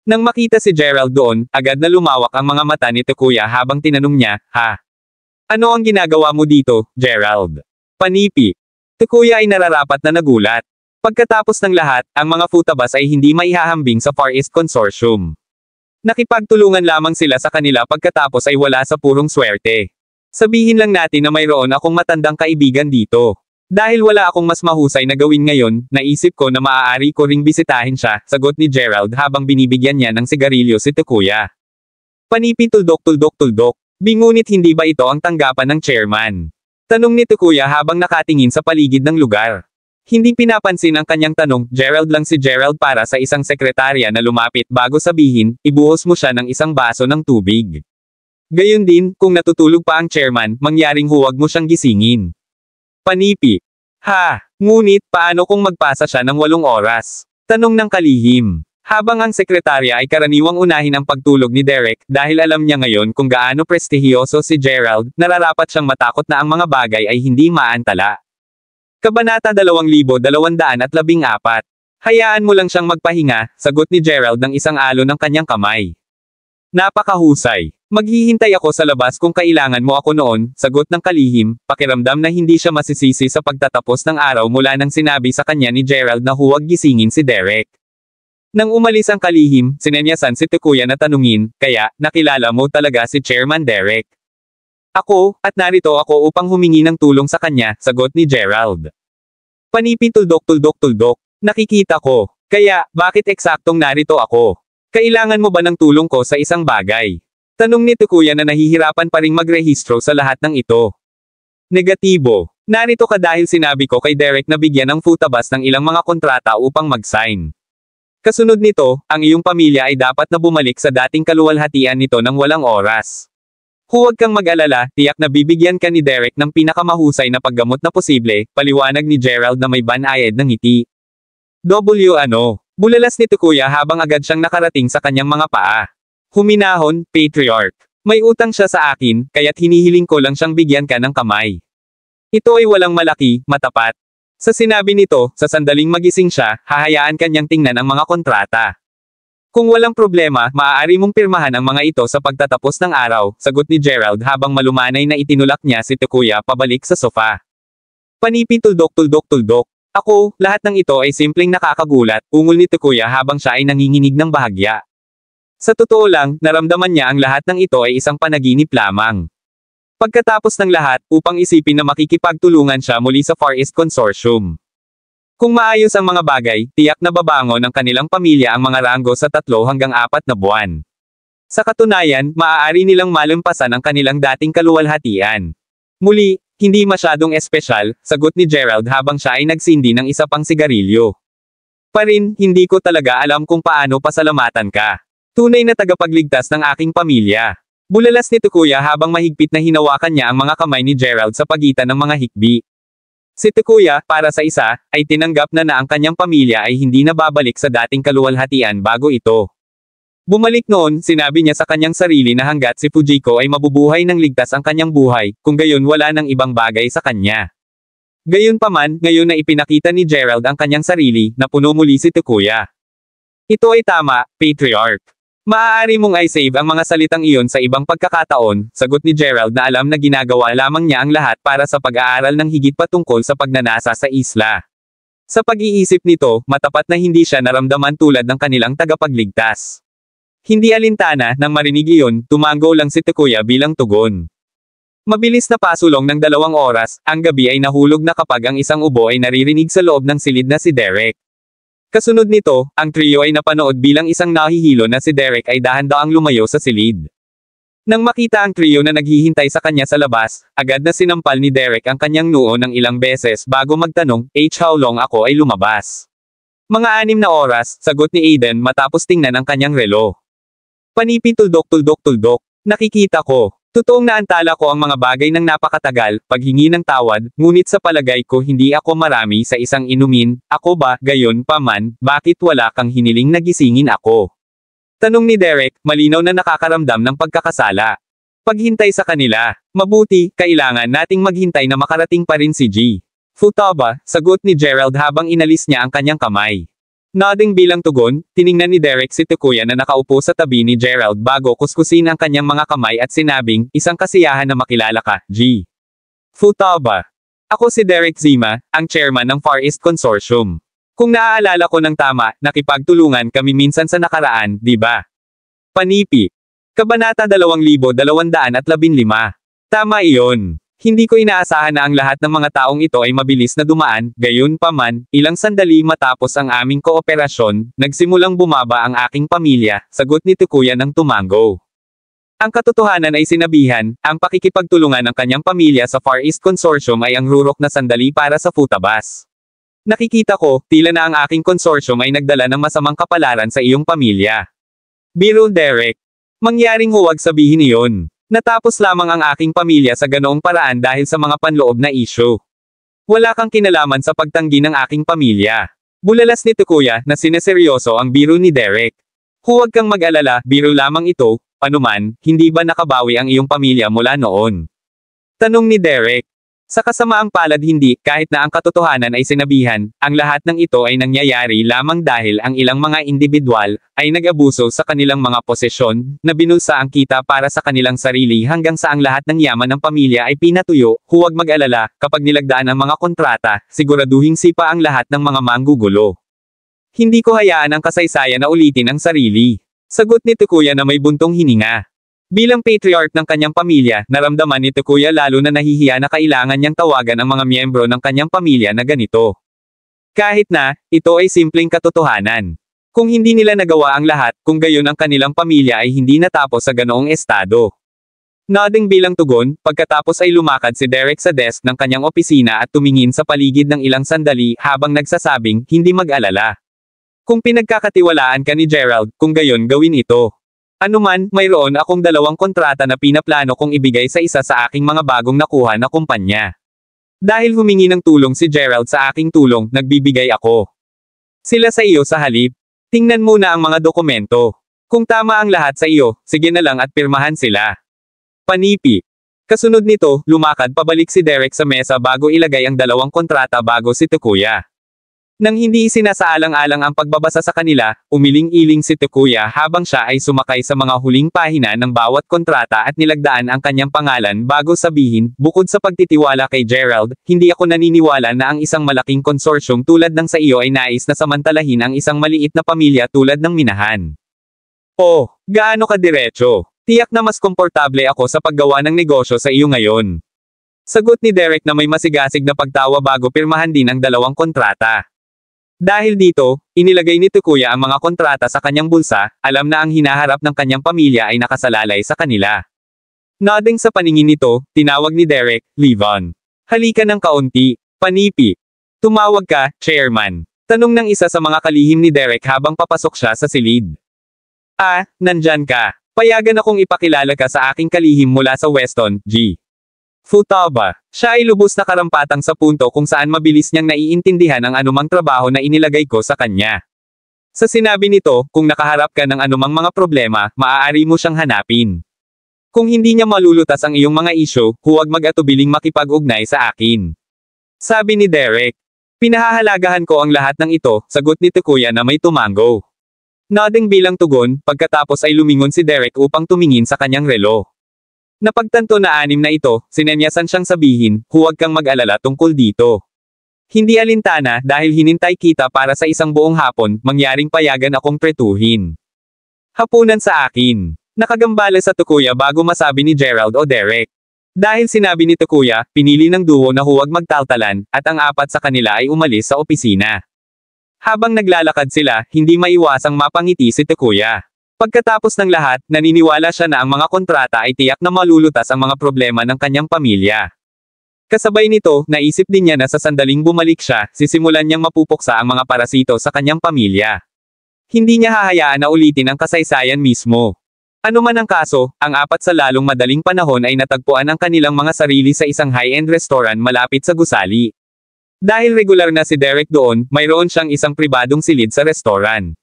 Speaker 3: Nang makita si Gerald doon, agad na lumawak ang mga mata ni Takuya habang tinanong niya, "Ha? Ano ang ginagawa mo dito, Gerald?" Panipi. Takuya ay nararapat na nagulat. Pagkatapos ng lahat, ang mga Futabas ay hindi maihahambing sa Far East Consortium. Nakipagtulungan lamang sila sa kanila pagkatapos ay wala sa purong swerte. Sabihin lang natin na mayroon akong matandang kaibigan dito. Dahil wala akong mas mahusay na gawin ngayon, naisip ko na maaari ko ring bisitahin siya, sagot ni Gerald habang binibigyan niya ng sigarilyo si Takuya. Panipi tuldok. Bingunit hindi ba ito ang tanggapan ng chairman? Tanong ni Takuya habang nakatingin sa paligid ng lugar. Hindi pinapansin ang kanyang tanong, Gerald lang si Gerald para sa isang sekretarya na lumapit bago sabihin, ibuhos mo siya ng isang baso ng tubig. Gayon din, kung natutulog pa ang chairman, mangyaring huwag mo siyang gisingin. Panipi. Ha, ngunit paano kung magpasa siya ng 8 oras? Tanong ng kalihim. Habang ang sekretarya ay karaniwang unahin ang pagtulog ni Derek, dahil alam niya ngayon kung gaano prestihiyoso si Gerald, nararapat siyang matakot na ang mga bagay ay hindi maantala. Kabanata 2214. Hayaan mo lang siyang magpahinga, sagot ni Gerald ng isang alo ng kanyang kamay. Napakahusay. Maghihintay ako sa labas kung kailangan mo ako noon, sagot ng kalihim, pakiramdam na hindi siya masisisi sa pagtatapos ng araw mula nang sinabi sa kanya ni Gerald na huwag gisingin si Derek. Nang umalis ang kalihim, sinenyasan si Takuya na tanungin, kaya, nakilala mo talaga si Chairman Derek? Ako, at narito ako upang humingi ng tulong sa kanya, sagot ni Gerald. Panipi tuldok. Nakikita ko. Kaya, bakit eksaktong narito ako? Kailangan mo ba ng tulong ko sa isang bagay? Tanong ni Takuya na nahihirapan pa ring magrehistro sa lahat ng ito. Negatibo. Narito ka dahil sinabi ko kay Derek na bigyan ng Futabas ng ilang mga kontrata upang mag-sign. Kasunod nito, ang iyong pamilya ay dapat na bumalik sa dating kaluwalhatian nito ng walang oras. Huwag kang mag-alala, tiyak na bibigyan ka ni Derek ng pinakamahusay na paggamot na posible, paliwanag ni Gerald na may banayad ng ngiti. Bulalas ni Takuya habang agad siyang nakarating sa kanyang mga paa. Huminahon, patriarch. May utang siya sa akin, kaya't hinihiling ko lang siyang bigyan ka ng kamay. Ito ay walang malaki, matapat. Sa sinabi nito, sa sandaling magising siya, hahayaan kanyang tingnan ang mga kontrata. Kung walang problema, maaari mong pirmahan ang mga ito sa pagtatapos ng araw, sagot ni Gerald habang malumanay na itinulak niya si Takuya pabalik sa sofa. Panipi tuldok. Ako, lahat ng ito ay simpleng nakakagulat, ungol ni Takuya habang siya ay nanginginig ng bahagya. Sa totoo lang, naramdaman niya ang lahat ng ito ay isang panaginip lamang. Pagkatapos ng lahat, upang isipin na makikipagtulungan siya muli sa Far East Consortium. Kung maayos ang mga bagay, tiyak na babangon ng kanilang pamilya ang mga ranggo sa 3 hanggang 4 na buwan. Sa katunayan, maaari nilang malampasan ang kanilang dating kaluwalhatian. Muli, hindi masyadong espesyal, sagot ni Gerald habang siya ay nagsindi ng isa pang sigarilyo. Parin, hindi ko talaga alam kung paano pasalamatan ka. Tunay na tagapagligtas ng aking pamilya. Bulalas ni Takuya habang mahigpit na hinawakan niya ang mga kamay ni Gerald sa pagitan ng mga hikbi. Si Takuya, para sa isa, ay tinanggap na ang kanyang pamilya ay hindi na babalik sa dating kaluwalhatian bago ito. Bumalik noon, sinabi niya sa kanyang sarili na hanggat si Fujiko ay mabubuhay ng ligtas ang kanyang buhay, kung gayon wala nang ibang bagay sa kanya. Gayunpaman, ngayon na ipinakita ni Gerald ang kanyang sarili, napuno muli si Takuya. Ito ay tama, patriarch. Maaari mong i-save ang mga salitang iyon sa ibang pagkakataon, sagot ni Gerald na alam na ginagawa lamang niya ang lahat para sa pag-aaral ng higit pa tungkol sa pagnanasa sa isla. Sa pag-iisip nito, matapat na hindi siya naramdaman tulad ng kanilang tagapagligtas. Hindi alintana, nang marinig iyon, tumango lang si Takuya bilang tugon. Mabilis na pasulong ng 2 oras, ang gabi ay nahulog na kapag ang isang ubo ay naririnig sa loob ng silid na si Derek. Kasunod nito, ang trio ay napanood bilang isang nahihilo na si Derek ay dahan-daang lumayo sa silid. Nang makita ang trio na naghihintay sa kanya sa labas, agad na sinampal ni Derek ang kanyang noo ng ilang beses bago magtanong, how long ako ay lumabas? Mga 6 na oras, sagot ni Aiden matapos tingnan ang kanyang relo. Panipi tuldok. Nakikita ko. Totoong naantala ko ang mga bagay ng napakatagal, paghingi ng tawad, ngunit sa palagay ko hindi ako marami sa isang inumin, ako ba, gayon pa man, bakit wala kang hiniling na gisingin ako? Tanong ni Derek, malinaw na nakakaramdam ng pagkakasala. Paghintay sa kanila. Mabuti, kailangan nating maghintay na makarating pa rin si G. Futaba, sagot ni Gerald habang inalis niya ang kanyang kamay. Nodding bilang tugon, tiningnan ni Derek si Takuya na nakaupo sa tabi ni Gerald bago kuskusin ang kanyang mga kamay at sinabing, isang kasiyahan na makilala ka, G. Futaba. Ako si Derek Zima, ang chairman ng Far East Consortium. Kung naaalala ko ng tama, nakipagtulungan kami minsan sa nakaraan, di ba? Panipi. Kabanata 2215. Tama iyon. Hindi ko inaasahan na ang lahat ng mga taong ito ay mabilis na dumaan, gayon pa man, ilang sandali matapos ang aming kooperasyon, nagsimulang bumaba ang aking pamilya, sagot ni Takuya ng tumango. Ang katotohanan ay sinabihan, ang pakikipagtulungan ng kanyang pamilya sa Far East Consortium ay ang rurok na sandali para sa Futabas. Nakikita ko, tila na ang aking konsorsyum ay nagdala ng masamang kapalaran sa iyong pamilya. Biro Derek. Mangyaring huwag sabihin iyon. Natapos lamang ang aking pamilya sa ganoong paraan dahil sa mga panloob na isyu. Wala kang kinalaman sa pagtanggi ng aking pamilya. Bulalas ni Takuya na sineseryoso ang biro ni Derek. Huwag kang mag-alala, biro lamang ito, panuman, hindi ba nakabawi ang iyong pamilya mula noon? Tanong ni Derek. Sa kasamaang palad hindi, kahit na ang katotohanan ay sinabihan, ang lahat ng ito ay nangyayari lamang dahil ang ilang mga individual, ay nag-abuso sa kanilang mga posesyon, na binulsa ang kita para sa kanilang sarili hanggang sa ang lahat ng yaman ng pamilya ay pinatuyo, huwag mag-alala, kapag nilagdaan ang mga kontrata, siguraduhing sipa ang lahat ng mga manggugulo. Hindi ko hayaan ang kasaysayan na ulitin ang sarili. Sagot ni Takuya na may buntong hininga. Bilang patriarch ng kanyang pamilya, naramdaman ni Takuya lalo na nahihiya na kailangan niyang tawagan ang mga miyembro ng kanyang pamilya na ganito. Kahit na, ito ay simpleng katotohanan. Kung hindi nila nagawa ang lahat, kung gayon ang kanilang pamilya ay hindi natapos sa ganoong estado. Nodding bilang tugon, pagkatapos ay lumakad si Derek sa desk ng kanyang opisina at tumingin sa paligid ng ilang sandali habang nagsasabing, hindi mag-alala. Kung pinagkakatiwalaan ka ni Gerald, kung gayon gawin ito. Anuman, mayroon akong 2 kontrata na pinaplano kong ibigay sa isa sa aking mga bagong nakuha na kumpanya. Dahil humingi ng tulong si Gerald sa aking tulong, nagbibigay ako. Sila sa iyo sa halip. Tingnan muna ang mga dokumento. Kung tama ang lahat sa iyo, sige na lang at pirmahan sila. Panipi. Kasunod nito, lumakad pabalik si Derek sa mesa bago ilagay ang 2 kontrata bago si Takuya. Nang hindi isinasaalang-alang ang pagbabasa sa kanila, umiling-iling si Takuya habang siya ay sumakay sa mga huling pahina ng bawat kontrata at nilagdaan ang kanyang pangalan bago sabihin, bukod sa pagtitiwala kay Gerald, hindi ako naniniwala na ang isang malaking konsorsyum tulad ng sa iyo ay nais na samantalahin ang isang maliit na pamilya tulad ng minahan. Oh, gaano ka diretso? Tiyak na mas komportable ako sa paggawa ng negosyo sa iyo ngayon. Sagot ni Derek na may masigasig na pagtawa bago pirmahan din ang 2 kontrata. Dahil dito, inilagay ni Takuya ang mga kontrata sa kanyang bulsa, alam na ang hinaharap ng kanyang pamilya ay nakasalalay sa kanila. Nodding sa paningin nito, tinawag ni Derek, Levon. Halika ng kaunti, panipi. Tumawag ka, chairman. Tanong ng isa sa mga kalihim ni Derek habang papasok siya sa silid. Ah, nandyan ka. Payagan akong ipakilala ka sa aking kalihim mula sa Weston, G. Futaba. Siya ay lubos na karampatang sa punto kung saan mabilis niyang naiintindihan ang anumang trabaho na inilagay ko sa kanya. Sa sinabi nito, kung nakaharap ka ng anumang mga problema, maaari mo siyang hanapin. Kung hindi niya malulutas ang iyong mga isyu, huwag mag-atubiling makipag-ugnay sa akin. Sabi ni Derek. Pinahahalagahan ko ang lahat ng ito, sagot ni Takuya na may tumango. Nodding bilang tugon, pagkatapos ay lumingon si Derek upang tumingin sa kanyang relo. Napagtanto na 6 na ito, sinenyasan siyang sabihin, huwag kang mag-alala tungkol dito. Hindi alintana dahil hinintay kita para sa isang buong hapon, mangyaring payagan akong pretuhin. Hapunan sa akin. Nakagambala sa Takuya bago masabi ni Gerald o Derek. Dahil sinabi ni Takuya, pinili ng duo na huwag magtaltalan, at ang 4 sa kanila ay umalis sa opisina. Habang naglalakad sila, hindi maiwasang mapangiti si Takuya. Pagkatapos ng lahat, naniniwala siya na ang mga kontrata ay tiyak na malulutas ang mga problema ng kanyang pamilya. Kasabay nito, naisip din niya na sa sandaling bumalik siya, sisimulan niyang mapupuksa ang mga parasito sa kanyang pamilya. Hindi niya hahayaan na ulitin ang kasaysayan mismo. Ano man ang kaso, ang apat sa lalong madaling panahon ay natagpuan ang kanilang mga sarili sa isang high-end restaurant malapit sa gusali. Dahil regular na si Derek doon, mayroon siyang isang pribadong silid sa restaurant.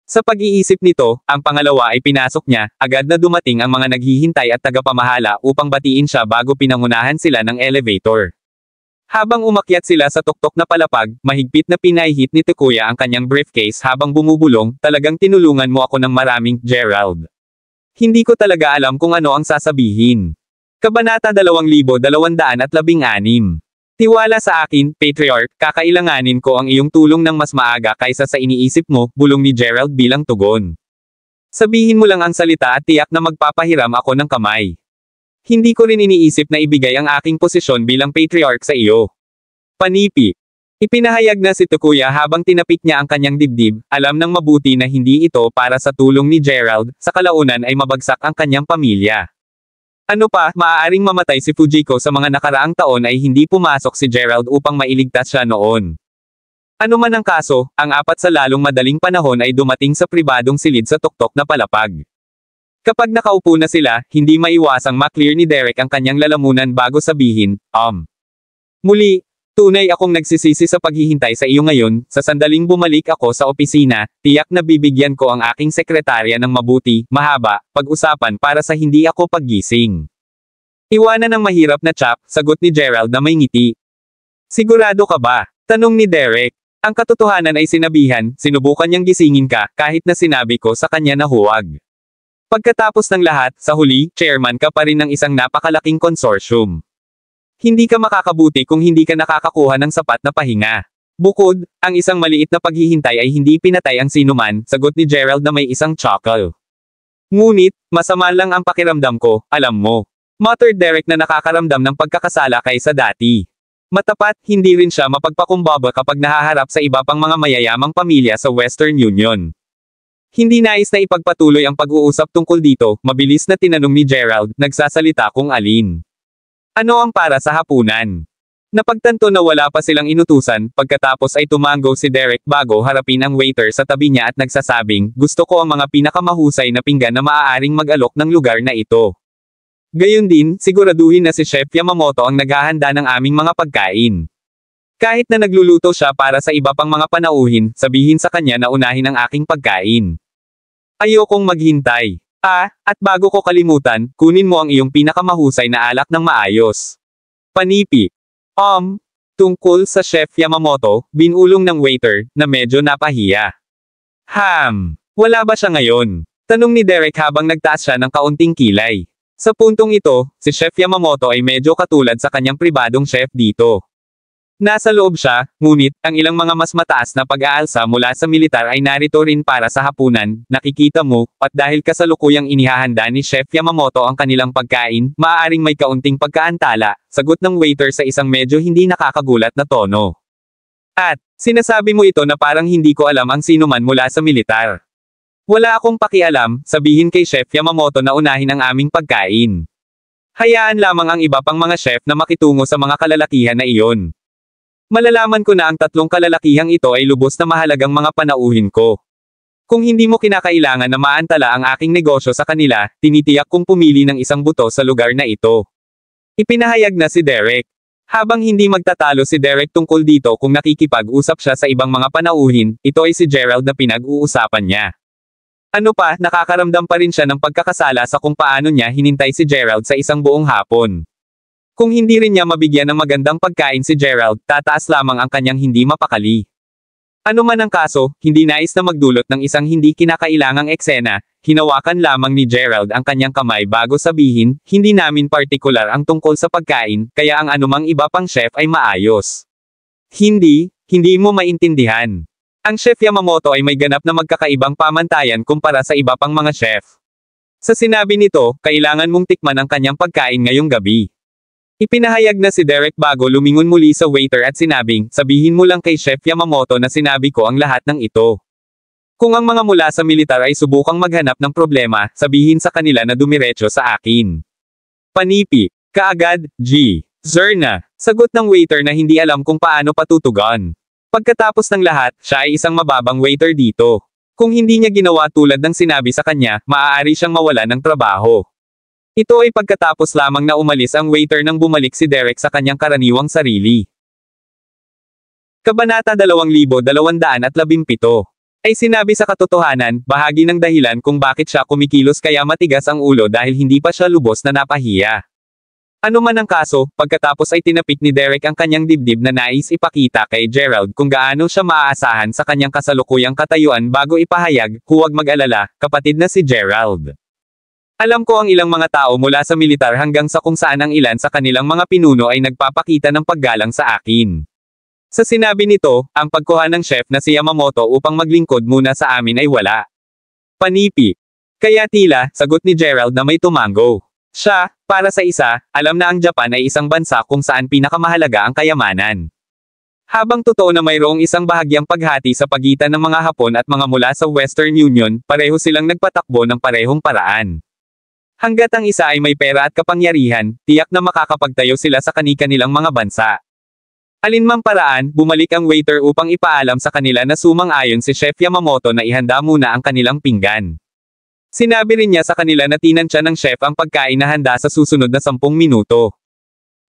Speaker 3: Sa pag-iisip nito, ang pangalawa ay pinasok niya, agad na dumating ang mga naghihintay at tagapamahala upang batiin siya bago pinangunahan sila ng elevator. Habang umakyat sila sa tuktok na palapag, mahigpit na pinahihit ni Takuya ang kanyang briefcase habang bumubulong, talagang tinulungan mo ako ng maraming, Gerald. Hindi ko talaga alam kung ano ang sasabihin. Kabanata 2216. Tiwala sa akin, Patriarch, kakailanganin ko ang iyong tulong ng mas maaga kaysa sa iniisip mo, bulong ni Gerald bilang tugon. Sabihin mo lang ang salita at tiyak na magpapahiram ako ng kamay. Hindi ko rin iniisip na ibigay ang aking posisyon bilang Patriarch sa iyo. Panipi. Ipinahayag na si Takuya habang tinapik niya ang kanyang dibdib, alam ng mabuti na hindi ito para sa tulong ni Gerald, sa kalaunan ay mabagsak ang kanyang pamilya. Ano pa, maaaring mamatay si Fujiko sa mga nakaraang taon ay hindi pumasok si Gerald upang mailigtas siya noon. Ano man ang kaso, ang apat sa lalong madaling panahon ay dumating sa pribadong silid sa tuktok na palapag. Kapag nakaupo na sila, hindi maiwasang maklear ni Derek ang kanyang lalamunan bago sabihin, Muli, tunay akong nagsisisi sa paghihintay sa iyo ngayon, sa sandaling bumalik ako sa opisina, tiyak na bibigyan ko ang aking sekretarya ng mabuti, mahaba, pag-usapan para sa hindi ako paggising. Iwanan ng mahirap na chap, sagot ni Gerald na may ngiti. Sigurado ka ba? Tanong ni Derek. Ang katotohanan ay sinabihan, sinubukan niyang gisingin ka, kahit na sinabi ko sa kanya na huwag. Pagkatapos ng lahat, sa huli, chairman ka pa rin ng isang napakalaking consortium. Hindi ka makakabuti kung hindi ka nakakakuha ng sapat na pahinga. Bukod, ang isang maliit na paghihintay ay hindi pinatay ang sinuman, sagot ni Gerald na may isang chuckle. Ngunit, masama lang ang pakiramdam ko, alam mo. Muttered Derek na nakakaramdam ng pagkakasala kaysa dati. Matapat, hindi rin siya mapagpakumbaba kapag nahaharap sa iba pang mga mayayamang pamilya sa Western Union. Hindi nais na ipagpatuloy ang pag-uusap tungkol dito, mabilis na tinanong ni Gerald, nagsasalita kung alin. Ano ang para sa hapunan? Napagtanto na wala pa silang inutusan, pagkatapos ay tumango si Derek bago harapin ang waiter sa tabi niya at nagsasabing, gusto ko ang mga pinakamahusay na pinggan na maaaring mag-alok ng lugar na ito. Gayon din, siguraduhin na si Chef Yamamoto ang naghahanda ng aming mga pagkain. Kahit na nagluluto siya para sa iba pang mga panauhin, sabihin sa kanya na unahin ang aking pagkain. Ayokong maghintay. At bago ko kalimutan, kunin mo ang iyong pinakamahusay na alak ng maayos. Panipi. Tungkol sa Chef Yamamoto, binulong ng waiter, na medyo napahiya. Wala ba siya ngayon? Tanong ni Derek habang nagtaas siya ng kaunting kilay. Sa puntong ito, si Chef Yamamoto ay medyo katulad sa kanyang pribadong chef dito. Nasa loob siya, ngunit, ang ilang mga mas mataas na pag-aalsa mula sa militar ay narito rin para sa hapunan, nakikita mo, at dahil kasalukuyang inihahanda ni Chef Yamamoto ang kanilang pagkain, maaaring may kaunting pagkaantala, sagot ng waiter sa isang medyo hindi nakakagulat na tono. At, sinasabi mo ito na parang hindi ko alam ang sinuman mula sa militar. Wala akong pakialam, sabihin kay Chef Yamamoto na unahin ang aming pagkain. Hayaan lamang ang iba pang mga chef na makitungo sa mga kalalakihan na iyon. Malalaman ko na ang tatlong kalalakihang ito ay lubos na mahalagang mga panauhin ko. Kung hindi mo kinakailangan na maantala ang aking negosyo sa kanila, tinitiyak kong pumili ng isang buto sa lugar na ito. Ipinahayag na si Derek. Habang hindi magtatalo si Derek tungkol dito kung nakikipag-usap siya sa ibang mga panauhin, ito ay si Gerald na pinag-uusapan niya. Ano pa, nakakaramdam pa rin siya ng pagkakasala sa kung paano niya hinintay si Gerald sa isang buong hapon. Kung hindi rin niya mabigyan ng magandang pagkain si Gerald, tataas lamang ang kanyang hindi mapakali. Ano man ang kaso, hindi nais na magdulot ng isang hindi kinakailangang eksena, hinawakan lamang ni Gerald ang kanyang kamay bago sabihin, hindi namin partikular ang tungkol sa pagkain, kaya ang anumang iba pang chef ay maayos. Hindi mo maintindihan. Ang Chef Yamamoto ay may ganap na magkakaibang pamantayan kumpara sa iba pang mga chef. Sa sinabi nito, kailangan mong tikman ang kanyang pagkain ngayong gabi. Ipinahayag na si Derek bago lumingon muli sa waiter at sinabing, sabihin mo lang kay Chef Yamamoto na sinabi ko ang lahat ng ito. Kung ang mga mula sa militar ay subukang maghanap ng problema, sabihin sa kanila na dumiretso sa akin. Panipi. Kaagad, G. Zerna. Sagot ng waiter na hindi alam kung paano patutugon. Pagkatapos ng lahat, siya ay isang mababang waiter dito. Kung hindi niya ginawa tulad ng sinabi sa kanya, maaari siyang mawala ng trabaho. Ito ay pagkatapos lamang na umalis ang waiter nang bumalik si Derek sa kanyang karaniwang sarili. Kabanata 2217. Ay sinabi sa katotohanan, bahagi ng dahilan kung bakit siya kumikilos kaya matigas ang ulo dahil hindi pa siya lubos na napahiya. Ano man ang kaso, pagkatapos ay tinapik ni Derek ang kanyang dibdib na nais ipakita kay Gerald kung gaano siya maaasahan sa kanyang kasalukuyang katayuan bago ipahayag, huwag mag-alala, kapatid na si Gerald. Alam ko ang ilang mga tao mula sa militar hanggang sa kung saan ang ilan sa kanilang mga pinuno ay nagpapakita ng paggalang sa akin. Sa sinabi nito, ang pagkuha ng chef na si Yamamoto upang maglingkod muna sa amin ay wala. Panipi. Kaya tila, sagot ni Gerald na may tumango. Siya, para sa isa, alam na ang Japan ay isang bansa kung saan pinakamahalaga ang kayamanan. Habang totoo na mayroong isang bahagyang paghati sa pagitan ng mga Hapon at mga mula sa Western Union, pareho silang nagpatakbo ng parehong paraan. Hanggat ang isa ay may pera at kapangyarihan, tiyak na makakapagtayo sila sa kani-kanilang mga bansa. Alinmang paraan, bumalik ang waiter upang ipaalam sa kanila na sumang-ayon si Chef Yamamoto na ihanda muna ang kanilang pinggan. Sinabi rin niya sa kanila na tinansya ng chef ang pagkain na handa sa susunod na 10 minuto.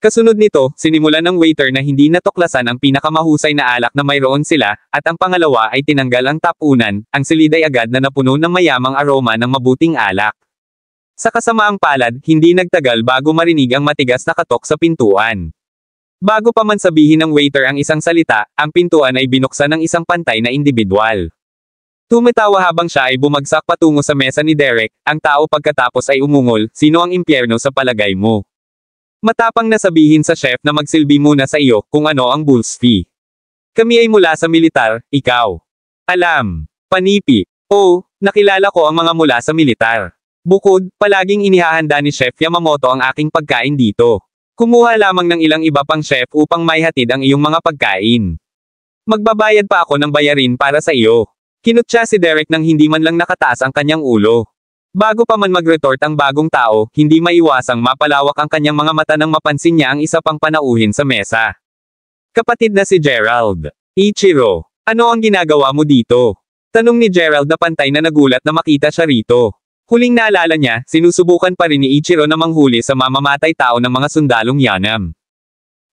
Speaker 3: Kasunod nito, sinimulan ng waiter na hindi natuklasan ang pinakamahusay na alak na mayroon sila, at ang pangalawa ay tinanggal ang tapunan, ang silid ay agad na napuno ng mayamang aroma ng mabuting alak. Sa kasamaang palad, hindi nagtagal bago marinig ang matigas na katok sa pintuan. Bago pa man sabihin ng waiter ang isang salita, ang pintuan ay binuksan ng isang pantay na individual. Tumatawa habang siya ay bumagsak patungo sa mesa ni Derek, ang tao pagkatapos ay umungol, sino ang impyerno sa palagay mo? Matapang na sabihin sa chef na magsilbi muna sa iyo kung ano ang Bulls fee. Kami ay mula sa militar, ikaw. Alam. Panipi. Oh, nakilala ko ang mga mula sa militar. Bukod, palaging inihahanda ni Chef Yamamoto ang aking pagkain dito. Kumuha lamang ng ilang iba pang chef upang maihatid ang iyong mga pagkain. Magbabayad pa ako ng bayarin para sa iyo. Kinutya si Derek nang hindi man lang nakataas ang kanyang ulo. Bago pa man mag-retort ang bagong tao, hindi maiwasang mapalawak ang kanyang mga mata nang mapansin niya ang isa pang panauhin sa mesa. Kapatid na si Gerald. Ichiro, ano ang ginagawa mo dito? Tanong ni Gerald na pantay na nagulat na makita siya rito. Huling naalala niya, sinusubukan pa rin ni Ichiro na manghuli sa mamamatay tao ng mga sundalong Yanam.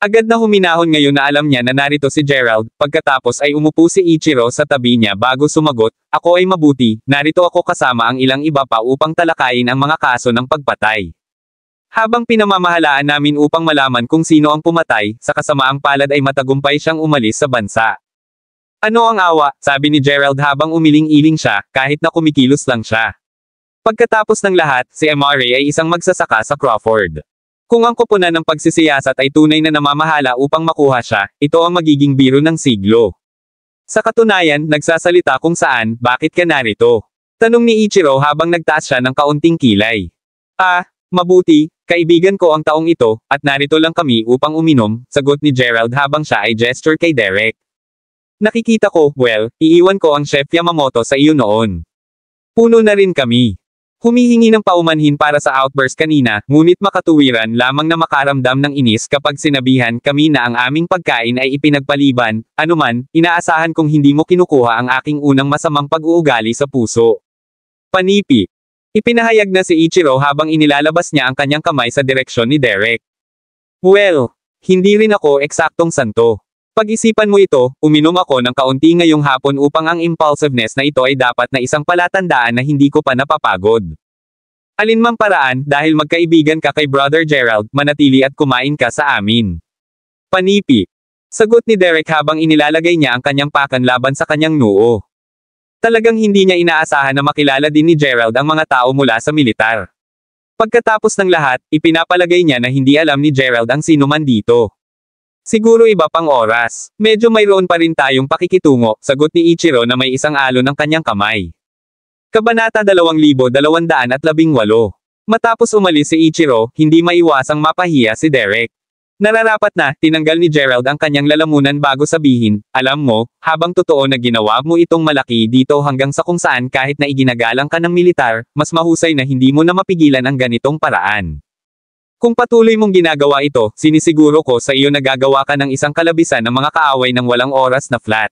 Speaker 3: Agad na huminahon ngayon na alam niya na narito si Gerald, pagkatapos ay umupo si Ichiro sa tabi niya bago sumagot, ako ay mabuti, narito ako kasama ang ilang iba pa upang talakayin ang mga kaso ng pagpatay. Habang pinamamahalaan namin upang malaman kung sino ang pumatay, sa kasamaang palad ay matagumpay siyang umalis sa bansa. Ano ang awa, sabi ni Gerald habang umiling-iling siya, kahit na kumikilos lang siya. Pagkatapos ng lahat, si MRA ay isang magsasaka sa Crawford. Kung ang koponan ng pagsisiyasat ay tunay na namamahala upang makuha siya, ito ang magiging biro ng siglo. Sa katunayan, nagsasalita kung saan, bakit ka narito? Tanong ni Ichiro habang nagtaas siya ng kaunting kilay. Ah, mabuti, kaibigan ko ang taong ito, at narito lang kami upang uminom, sagot ni Gerald habang siya ay gesture kay Derek. Nakikita ko, well, iiwan ko ang Chef Yamamoto sa iyo noon. Puno na rin kami. Humihingi ng paumanhin para sa outburst kanina, ngunit makatuwiran lamang na makaramdam ng inis kapag sinabihan kami na ang aming pagkain ay ipinagpaliban, anuman, inaasahan kong hindi mo kinukuha ang aking unang masamang pag-uugali sa puso. Panipi. Ipinahayag na si Ichiro habang inilalabas niya ang kanyang kamay sa direksyon ni Derek. Well, hindi rin ako eksaktong santo. Pag-isipan mo ito, uminom ako ng kaunti ngayong hapon upang ang impulsiveness na ito ay dapat na isang palatandaan na hindi ko pa napapagod. Alinmang paraan, dahil magkaibigan ka kay Brother Gerald, manatili at kumain ka sa amin. Panipi. Sagot ni Derek habang inilalagay niya ang kanyang pakan laban sa kanyang noo. Talagang hindi niya inaasahan na makilala din ni Gerald ang mga tao mula sa militar. Pagkatapos ng lahat, ipinapalagay niya na hindi alam ni Gerald ang sinuman dito. Siguro iba pang oras. Medyo mayroon pa rin tayong pakikitungo, sagot ni Ichiro na may isang alo ng kanyang kamay. Kabanata 2218. Matapos umalis si Ichiro, hindi maiwasang mapahiya si Derek. Nararapat na, tinanggal ni Gerald ang kanyang lalamunan bago sabihin, alam mo, habang totoo na ginawa mo itong malaki dito hanggang sa kung saan kahit na iginagalang ka ng militar, mas mahusay na hindi mo na mapigilan ang ganitong paraan. Kung patuloy mong ginagawa ito, sinisiguro ko sa iyo na gagawa ka ng isang kalabisan ng mga kaaway ng walang oras na flat.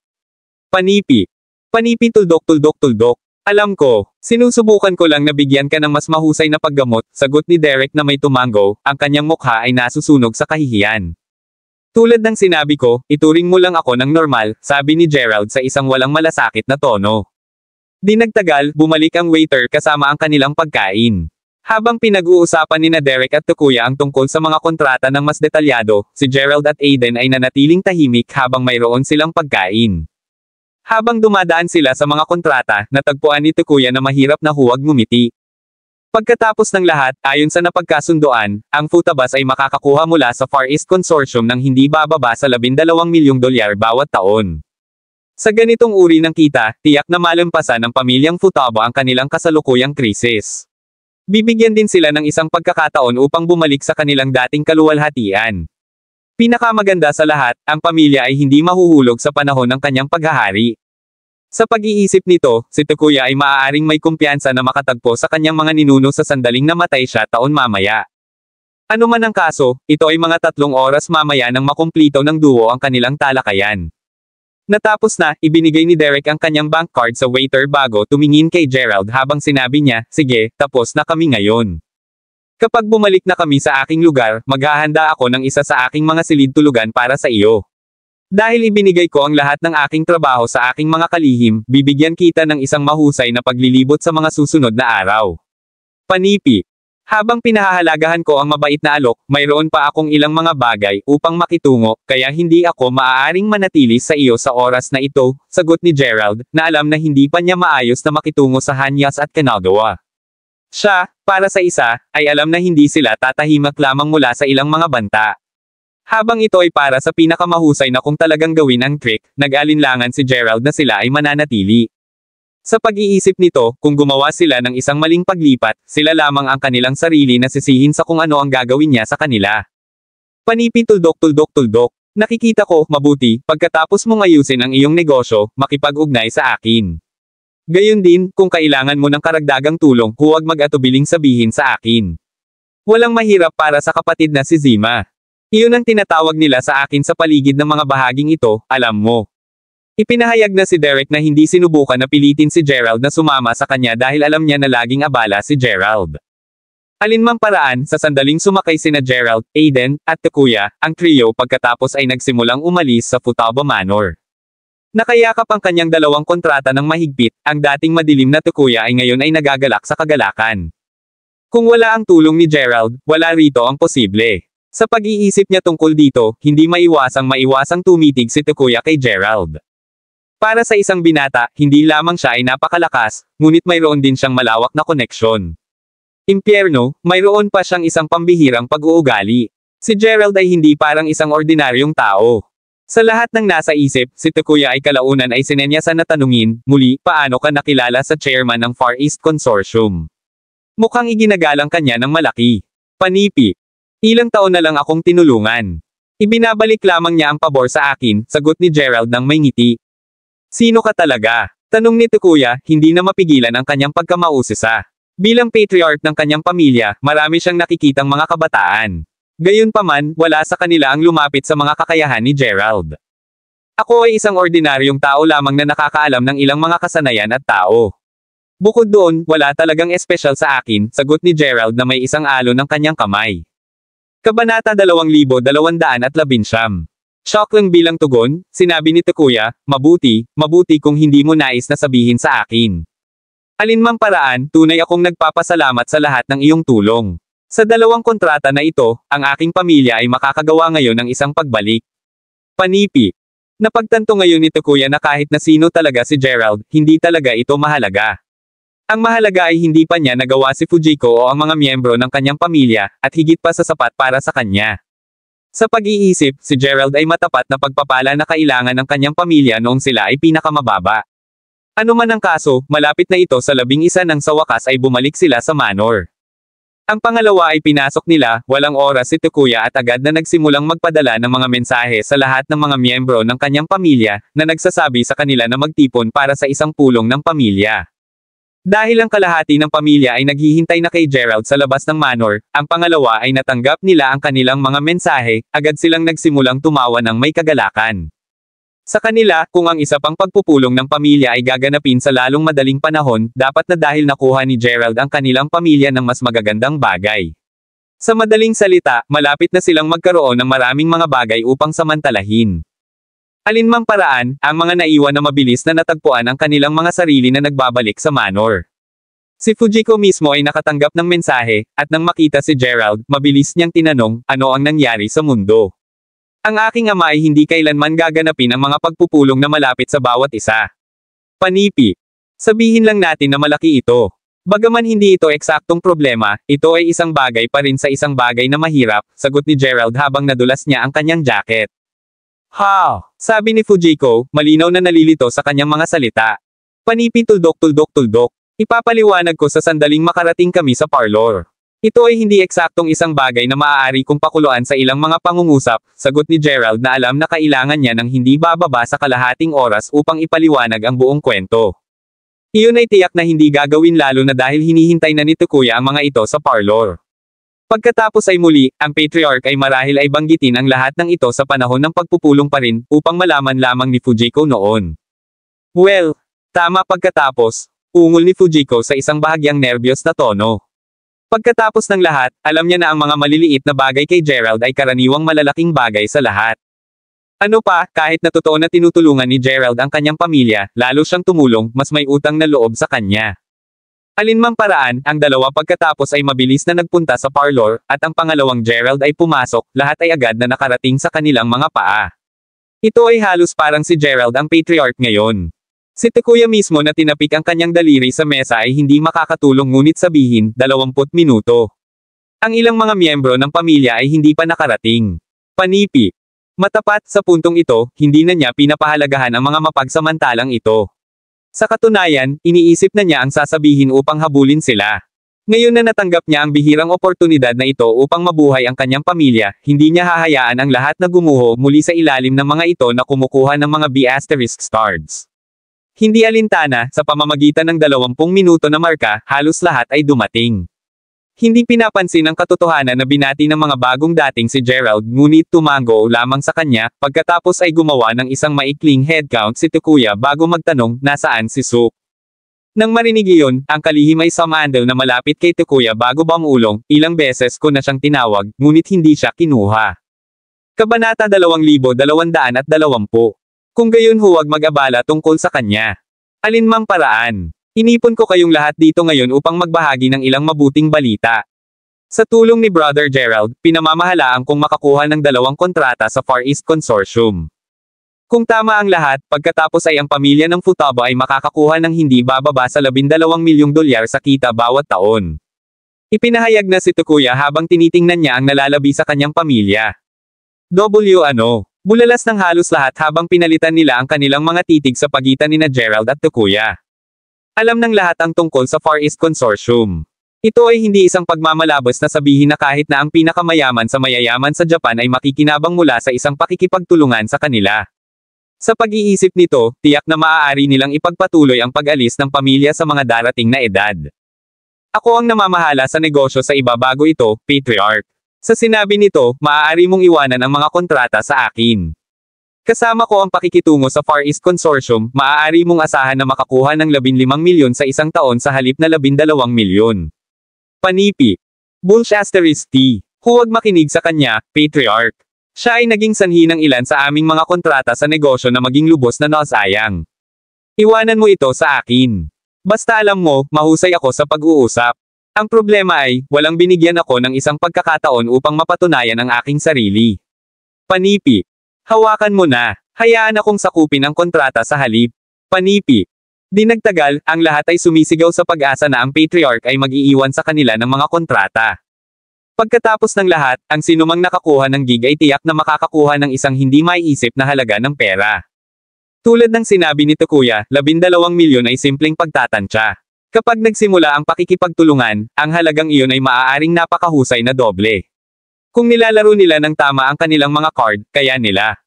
Speaker 3: Panipi. Panipi tuldok. Alam ko, sinusubukan ko lang na bigyan ka ng mas mahusay na paggamot, sagot ni Derek na may tumango, ang kanyang mukha ay nasusunog sa kahihiyan. Tulad ng sinabi ko, ituring mo lang ako ng normal, sabi ni Gerald sa isang walang malasakit na tono. Di nagtagal, bumalik ang waiter kasama ang kanilang pagkain. Habang pinag-uusapan ni Derek at Takuya ang tungkol sa mga kontrata ng mas detalyado, si Gerald at Aiden ay nanatiling tahimik habang mayroon silang pagkain. Habang dumadaan sila sa mga kontrata, natagpuan ni Takuya na mahirap na huwag ngumiti. Pagkatapos ng lahat, ayon sa napagkasunduan, ang Futabas ay makakakuha mula sa Far East Consortium ng hindi bababa sa $12 milyong bawat taon. Sa ganitong uri ng kita, tiyak na malampasan ng pamilyang Futaba ang kanilang kasalukuyang krisis. Bibigyan din sila ng isang pagkakataon upang bumalik sa kanilang dating kaluwalhatian. Pinakamaganda sa lahat, ang pamilya ay hindi mahuhulog sa panahon ng kanyang paghahari. Sa pag-iisip nito, si Takuya ay maaaring may kumpiyansa na makatagpo sa kanyang mga ninuno sa sandaling namatay siya taon mamaya. Ano man ang kaso, ito ay mga 3 oras mamaya nang makumplito ng duo ang kanilang talakayan. Natapos na, ibinigay ni Derek ang kanyang bank card sa waiter bago tumingin kay Gerald habang sinabi niya, sige, tapos na kami ngayon. Kapag bumalik na kami sa aking lugar, maghahanda ako ng isa sa aking mga silid-tulugan para sa iyo. Dahil ibinigay ko ang lahat ng aking trabaho sa aking mga kalihim, bibigyan kita ng isang mahusay na paglilibot sa mga susunod na araw. Panipi. Habang pinahahalagahan ko ang mabait na alok, mayroon pa akong ilang mga bagay upang makitungo, kaya hindi ako maaaring manatili sa iyo sa oras na ito, sagot ni Gerald, na alam na hindi pa niya maayos na makitungo sa Hanyas at Kanagawa. Siya, para sa isa, ay alam na hindi sila tatahimak lamang mula sa ilang mga banta. Habang ito ay para sa pinakamahusay na kung talagang gawin ang trick, nag-alinlangan si Gerald na sila ay mananatili. Sa pag-iisip nito, kung gumawa sila ng isang maling paglipat, sila lamang ang kanilang sarili na sisihin sa kung ano ang gagawin niya sa kanila. Panipi tuldok. Nakikita ko, mabuti, pagkatapos mong ayusin ang iyong negosyo, makipag-ugnay sa akin. Gayon din, kung kailangan mo ng karagdagang tulong, huwag mag-atubiling sabihin sa akin. Walang mahirap para sa kapatid na si Zima. Iyon ang tinatawag nila sa akin sa paligid ng mga bahaging ito, alam mo. Ipinahayag na si Derek na hindi sinubukan na pilitin si Gerald na sumama sa kanya dahil alam niya na laging abala si Gerald. Alinmang paraan, sa sandaling sumakay sina Gerald, Aiden, at Takuya, ang trio pagkatapos ay nagsimulang umalis sa Futaba Manor. Nakayakap ang kanyang 2 kontrata ng mahigpit, ang dating madilim na Takuya ay ngayon ay nagagalak sa kagalakan. Kung wala ang tulong ni Gerald, wala rito ang posible. Sa pag-iisip niya tungkol dito, hindi maiwasang tumitig si Takuya kay Gerald. Para sa isang binata, hindi lamang siya ay napakalakas, ngunit mayroon din siyang malawak na koneksyon. Impyerno, mayroon pa siyang isang pambihirang pag-uugali. Si Gerald ay hindi parang isang ordinaryong tao. Sa lahat ng nasa isip, si Takuya ay kalaunan ay sinenyasan na tanungin, muli, paano ka nakilala sa chairman ng Far East Consortium? Mukhang iginagalang kanya ng malaki. Panipi. Ilang taon na lang akong tinulungan. Ibinabalik lamang niya ang pabor sa akin, sagot ni Gerald ng may ngiti. Sino ka talaga? Tanong ni Takuya, hindi na mapigilan ang kanyang pagkamausisa. Bilang patriarch ng kanyang pamilya, marami siyang nakikitang mga kabataan. Gayunpaman, wala sa kanila ang lumapit sa mga kakayahan ni Gerald. Ako ay isang ordinaryong tao lamang na nakakaalam ng ilang mga kasanayan at tao. Bukod doon, wala talagang espesyal sa akin, sagot ni Gerald na may isang alon ng kanyang kamay. Kabanata 2219. Shock lang bilang tugon, sinabi ni Takuya, mabuti kung hindi mo nais na sabihin sa akin. Alinmang paraan, tunay akong nagpapasalamat sa lahat ng iyong tulong. Sa 2 kontrata na ito, ang aking pamilya ay makakagawa ngayon ng isang pagbalik. Panipi. Napagtanto ngayon ni Takuya na kahit na sino talaga si Gerald, hindi talaga ito mahalaga. Ang mahalaga ay hindi pa niya nagawa si Fujiko o ang mga miyembro ng kanyang pamilya, at higit pa sa sapat para sa kanya. Sa pag-iisip, si Gerald ay matapat na pagpapala na kailangan ng kanyang pamilya noong sila ay pinakamababa. Ano man ang kaso, malapit na ito sa 11 nang sa wakas ay bumalik sila sa manor. Ang pangalawa ay pinasok nila, walang oras si Takuya at agad na nagsimulang magpadala ng mga mensahe sa lahat ng mga miyembro ng kanyang pamilya, na nagsasabi sa kanila na magtipon para sa isang pulong ng pamilya. Dahil ang kalahati ng pamilya ay naghihintay na kay Gerald sa labas ng manor, ang pangalawa ay natanggap nila ang kanilang mga mensahe, agad silang nagsimulang tumawa ng may kagalakan. Sa kanila, kung ang isa pang pagpupulong ng pamilya ay gaganapin sa lalong madaling panahon, dapat na dahil nakuha ni Gerald ang kanilang pamilya ng mas magagandang bagay. Sa madaling salita, malapit na silang magkaroon ng maraming mga bagay upang samantalahin. Alinmang paraan, ang mga naiwan na mabilis na natagpuan ang kanilang mga sarili na nagbabalik sa manor. Si Fujiko mismo ay nakatanggap ng mensahe, at nang makita si Gerald, mabilis niyang tinanong, ano ang nangyari sa mundo. Ang aking ama ay hindi kailanman gaganapin ang mga pagpupulong na malapit sa bawat isa. Panipi. Sabihin lang natin na malaki ito. Bagaman hindi ito eksaktong problema, ito ay isang bagay pa rin sa isang bagay na mahirap, sagot ni Gerald habang nadulas niya ang kanyang jacket. Ha! Sabi ni Fujiko, malinaw na nalilito sa kanyang mga salita. Panipi tuldok. Ipapaliwanag ko sa sandaling makarating kami sa parlor. Ito ay hindi eksaktong isang bagay na maaari kong pakuluan sa ilang mga pangungusap, sagot ni Gerald na alam na kailangan niya ng hindi bababa sa kalahating oras upang ipaliwanag ang buong kwento. Iyon ay tiyak na hindi gagawin lalo na dahil hinihintay na ni Takuya ang mga ito sa parlor. Pagkatapos ay muli, ang patriarch ay marahil ay banggitin ang lahat ng ito sa panahon ng pagpupulong pa rin, upang malaman lamang ni Fujiko noon. Well, tama pagkatapos, ungol ni Fujiko sa isang bahagyang nervyos na tono. Pagkatapos ng lahat, alam niya na ang mga maliliit na bagay kay Gerald ay karaniwang malalaking bagay sa lahat. Ano pa, kahit na totoo na tinutulungan ni Gerald ang kanyang pamilya, lalo siyang tumulong, mas may utang na loob sa kanya. Alinmang paraan, ang dalawa pagkatapos ay mabilis na nagpunta sa parlor, at ang pangalawang Gerald ay pumasok, lahat ay agad na nakarating sa kanilang mga paa. Ito ay halos parang si Gerald ang patriarch ngayon. Si Takuya mismo na tinapik ang kanyang daliri sa mesa ay hindi makakatulong ngunit sabihin, 20 minuto. Ang ilang mga miyembro ng pamilya ay hindi pa nakarating. Panipi. Matapat, sa puntong ito, hindi na niya pinapahalagahan ang mga mapagsamantalang ito. Sa katunayan, iniisip na niya ang sasabihin upang habulin sila. Ngayon na natanggap niya ang bihirang oportunidad na ito upang mabuhay ang kanyang pamilya, hindi niya hahayaan ang lahat na gumuho muli sa ilalim ng mga ito na kumukuha ng mga B***stars. Hindi alintana, sa pamamagitan ng 20 minuto na marka, halos lahat ay dumating. Hindi pinapansin ang katotohanan na binati ng mga bagong dating si Gerald ngunit tumango lamang sa kanya, pagkatapos ay gumawa ng isang maikling head count si Takuya bago magtanong, nasaan si Soup? Nang marinig iyon, ang kalihim ay sumandal na malapit kay Takuya bago bumulong, ilang beses ko na siyang tinawag, ngunit hindi siya kinuha. Kabanata 2220. Kung gayon huwag mag-abala tungkol sa kanya. Alinmang paraan. Inipon ko kayong lahat dito ngayon upang magbahagi ng ilang mabuting balita. Sa tulong ni Brother Gerald, pinamamahalaan kong makakuha ng 2 kontrata sa Far East Consortium. Kung tama ang lahat, pagkatapos ay ang pamilya ng Futaba ay makakakuha ng hindi bababa sa $12 milyong sa kita bawat taon. Ipinahayag na si Takuya habang tinitingnan niya ang nalalabi sa kanyang pamilya. Bulalas ng halos lahat habang pinalitan nila ang kanilang mga titig sa pagitan nina Gerald at Takuya. Alam ng lahat ang tungkol sa Far East Consortium. Ito ay hindi isang pagmamalabos na sabihin na kahit na ang pinakamayaman sa mayayaman sa Japan ay makikinabang mula sa isang pakikipagtulungan sa kanila. Sa pag-iisip nito, tiyak na maaari nilang ipagpatuloy ang pag-alis ng pamilya sa mga darating na edad. Ako ang namamahala sa negosyo sa iba bago ito, patriarch. Sa sinabi nito, maaari mong iwanan ang mga kontrata sa akin. Kasama ko ang pakikitungo sa Far East Consortium, maaari mong asahan na makakuha ng 15 milyon sa isang taon sa halip na 12 milyon. Panipi. T. Huwag makinig sa kanya, patriarch. Siya ay naging sanhi ng ilan sa aming mga kontrata sa negosyo na maging lubos na nasayang. Iwanan mo ito sa akin. Basta alam mo, mahusay ako sa pag-uusap. Ang problema ay, walang binigyan ako ng isang pagkakataon upang mapatunayan ang aking sarili. Panipi. Hawakan mo na. Hayaan akong sakupin ang kontrata sa halip. Panipi. Di nagtagal, ang lahat ay sumisigaw sa pag-asa na ang patriarch ay mag-iiwan sa kanila ng mga kontrata. Pagkatapos ng lahat, ang sinumang nakakuha ng gig ay tiyak na makakakuha ng isang hindi maiisip na halaga ng pera. Tulad ng sinabi ni Takuya, 12 milyon ay simpleng pagtatansya. Kapag nagsimula ang pakikipagtulungan, ang halagang iyon ay maaaring napakahusay na doble. Kung nilalaro nila ng tama ang kanilang mga card, kaya nila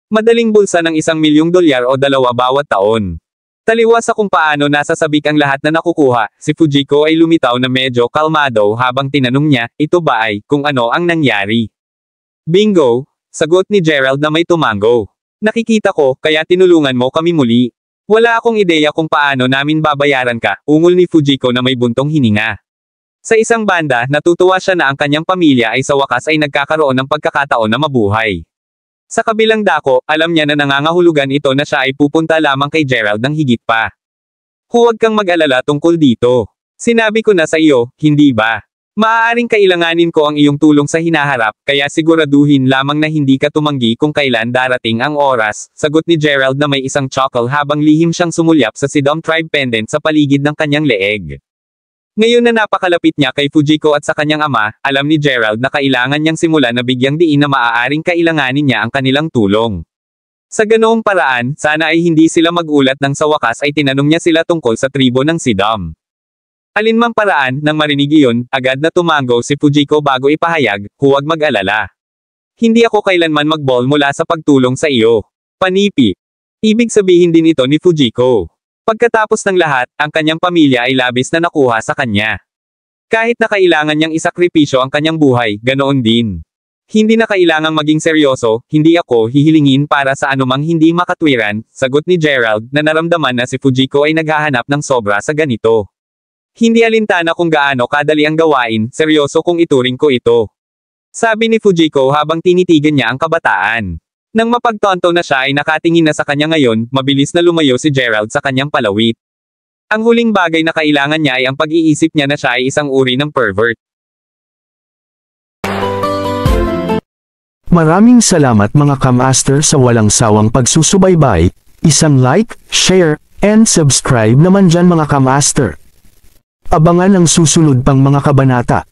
Speaker 3: madaling bulsa ng $1 milyong o 2 bawat taon. Taliwas sa kung paano nasasabik ang lahat na nakukuha, si Fujiko ay lumitaw na medyo kalmado habang tinanong niya, ito ba ay, kung ano ang nangyari? Bingo! Sagot ni Gerald na may tumango. Nakikita ko, kaya tinulungan mo kami muli. Wala akong ideya kung paano namin babayaran ka, ungol ni Fujiko na may buntong hininga. Sa isang banda, natutuwa siya na ang kanyang pamilya ay sa wakas ay nagkakaroon ng pagkakataon na mabuhay. Sa kabilang dako, alam niya na nangangahulugan ito na siya ay pupunta lamang kay Gerald ng higit pa. Huwag kang mag-alala tungkol dito. Sinabi ko na sa iyo, hindi ba? Maaaring kailanganin ko ang iyong tulong sa hinaharap, kaya siguraduhin lamang na hindi ka tumanggi kung kailan darating ang oras, sagot ni Gerald na may isang chuckle habang lihim siyang sumulyap sa Sidom Tribe pendant sa paligid ng kanyang leeg. Ngayon na napakalapit niya kay Fujiko at sa kanyang ama, alam ni Gerald na kailangan niyang simulan na bigyang diin na maaaring kailanganin niya ang kanilang tulong. Sa ganoong paraan, sana ay hindi sila magulat nang sa wakas ay tinanong niya sila tungkol sa tribo ng Sidom. Alinmang paraan, nang marinig iyon, agad na tumango si Fujiko bago ipahayag, huwag mag-alala. Hindi ako kailanman mag-ball mula sa pagtulong sa iyo. Panipi. Ibig sabihin din ito ni Fujiko. Pagkatapos ng lahat, ang kanyang pamilya ay labis na nakuha sa kanya. Kahit na kailangan niyang isakripisyo ang kanyang buhay, ganoon din. Hindi na kailangang maging seryoso, hindi ako hihilingin para sa anumang hindi makatwiran, sagot ni Gerald, na naramdaman na si Fujiko ay naghahanap ng sobra sa ganito. Hindi alintana kung gaano kadali ang gawain, seryoso kung ituring ko ito. Sabi ni Fujiko habang tinitigan niya ang kabataan. Nang mapagtonto na siya ay nakatingin na sa kanya ngayon, mabilis na lumayo si Gerald sa kanyang palawit. Ang huling bagay na kailangan niya ay ang pag-iisip niya na siya ay isang uri ng pervert.
Speaker 1: Maraming salamat mga kamaster sa walang sawang pagsusubaybay, isang like, share, and subscribe naman dyan mga kamaster. Abangan ang susunod pang mga kabanata.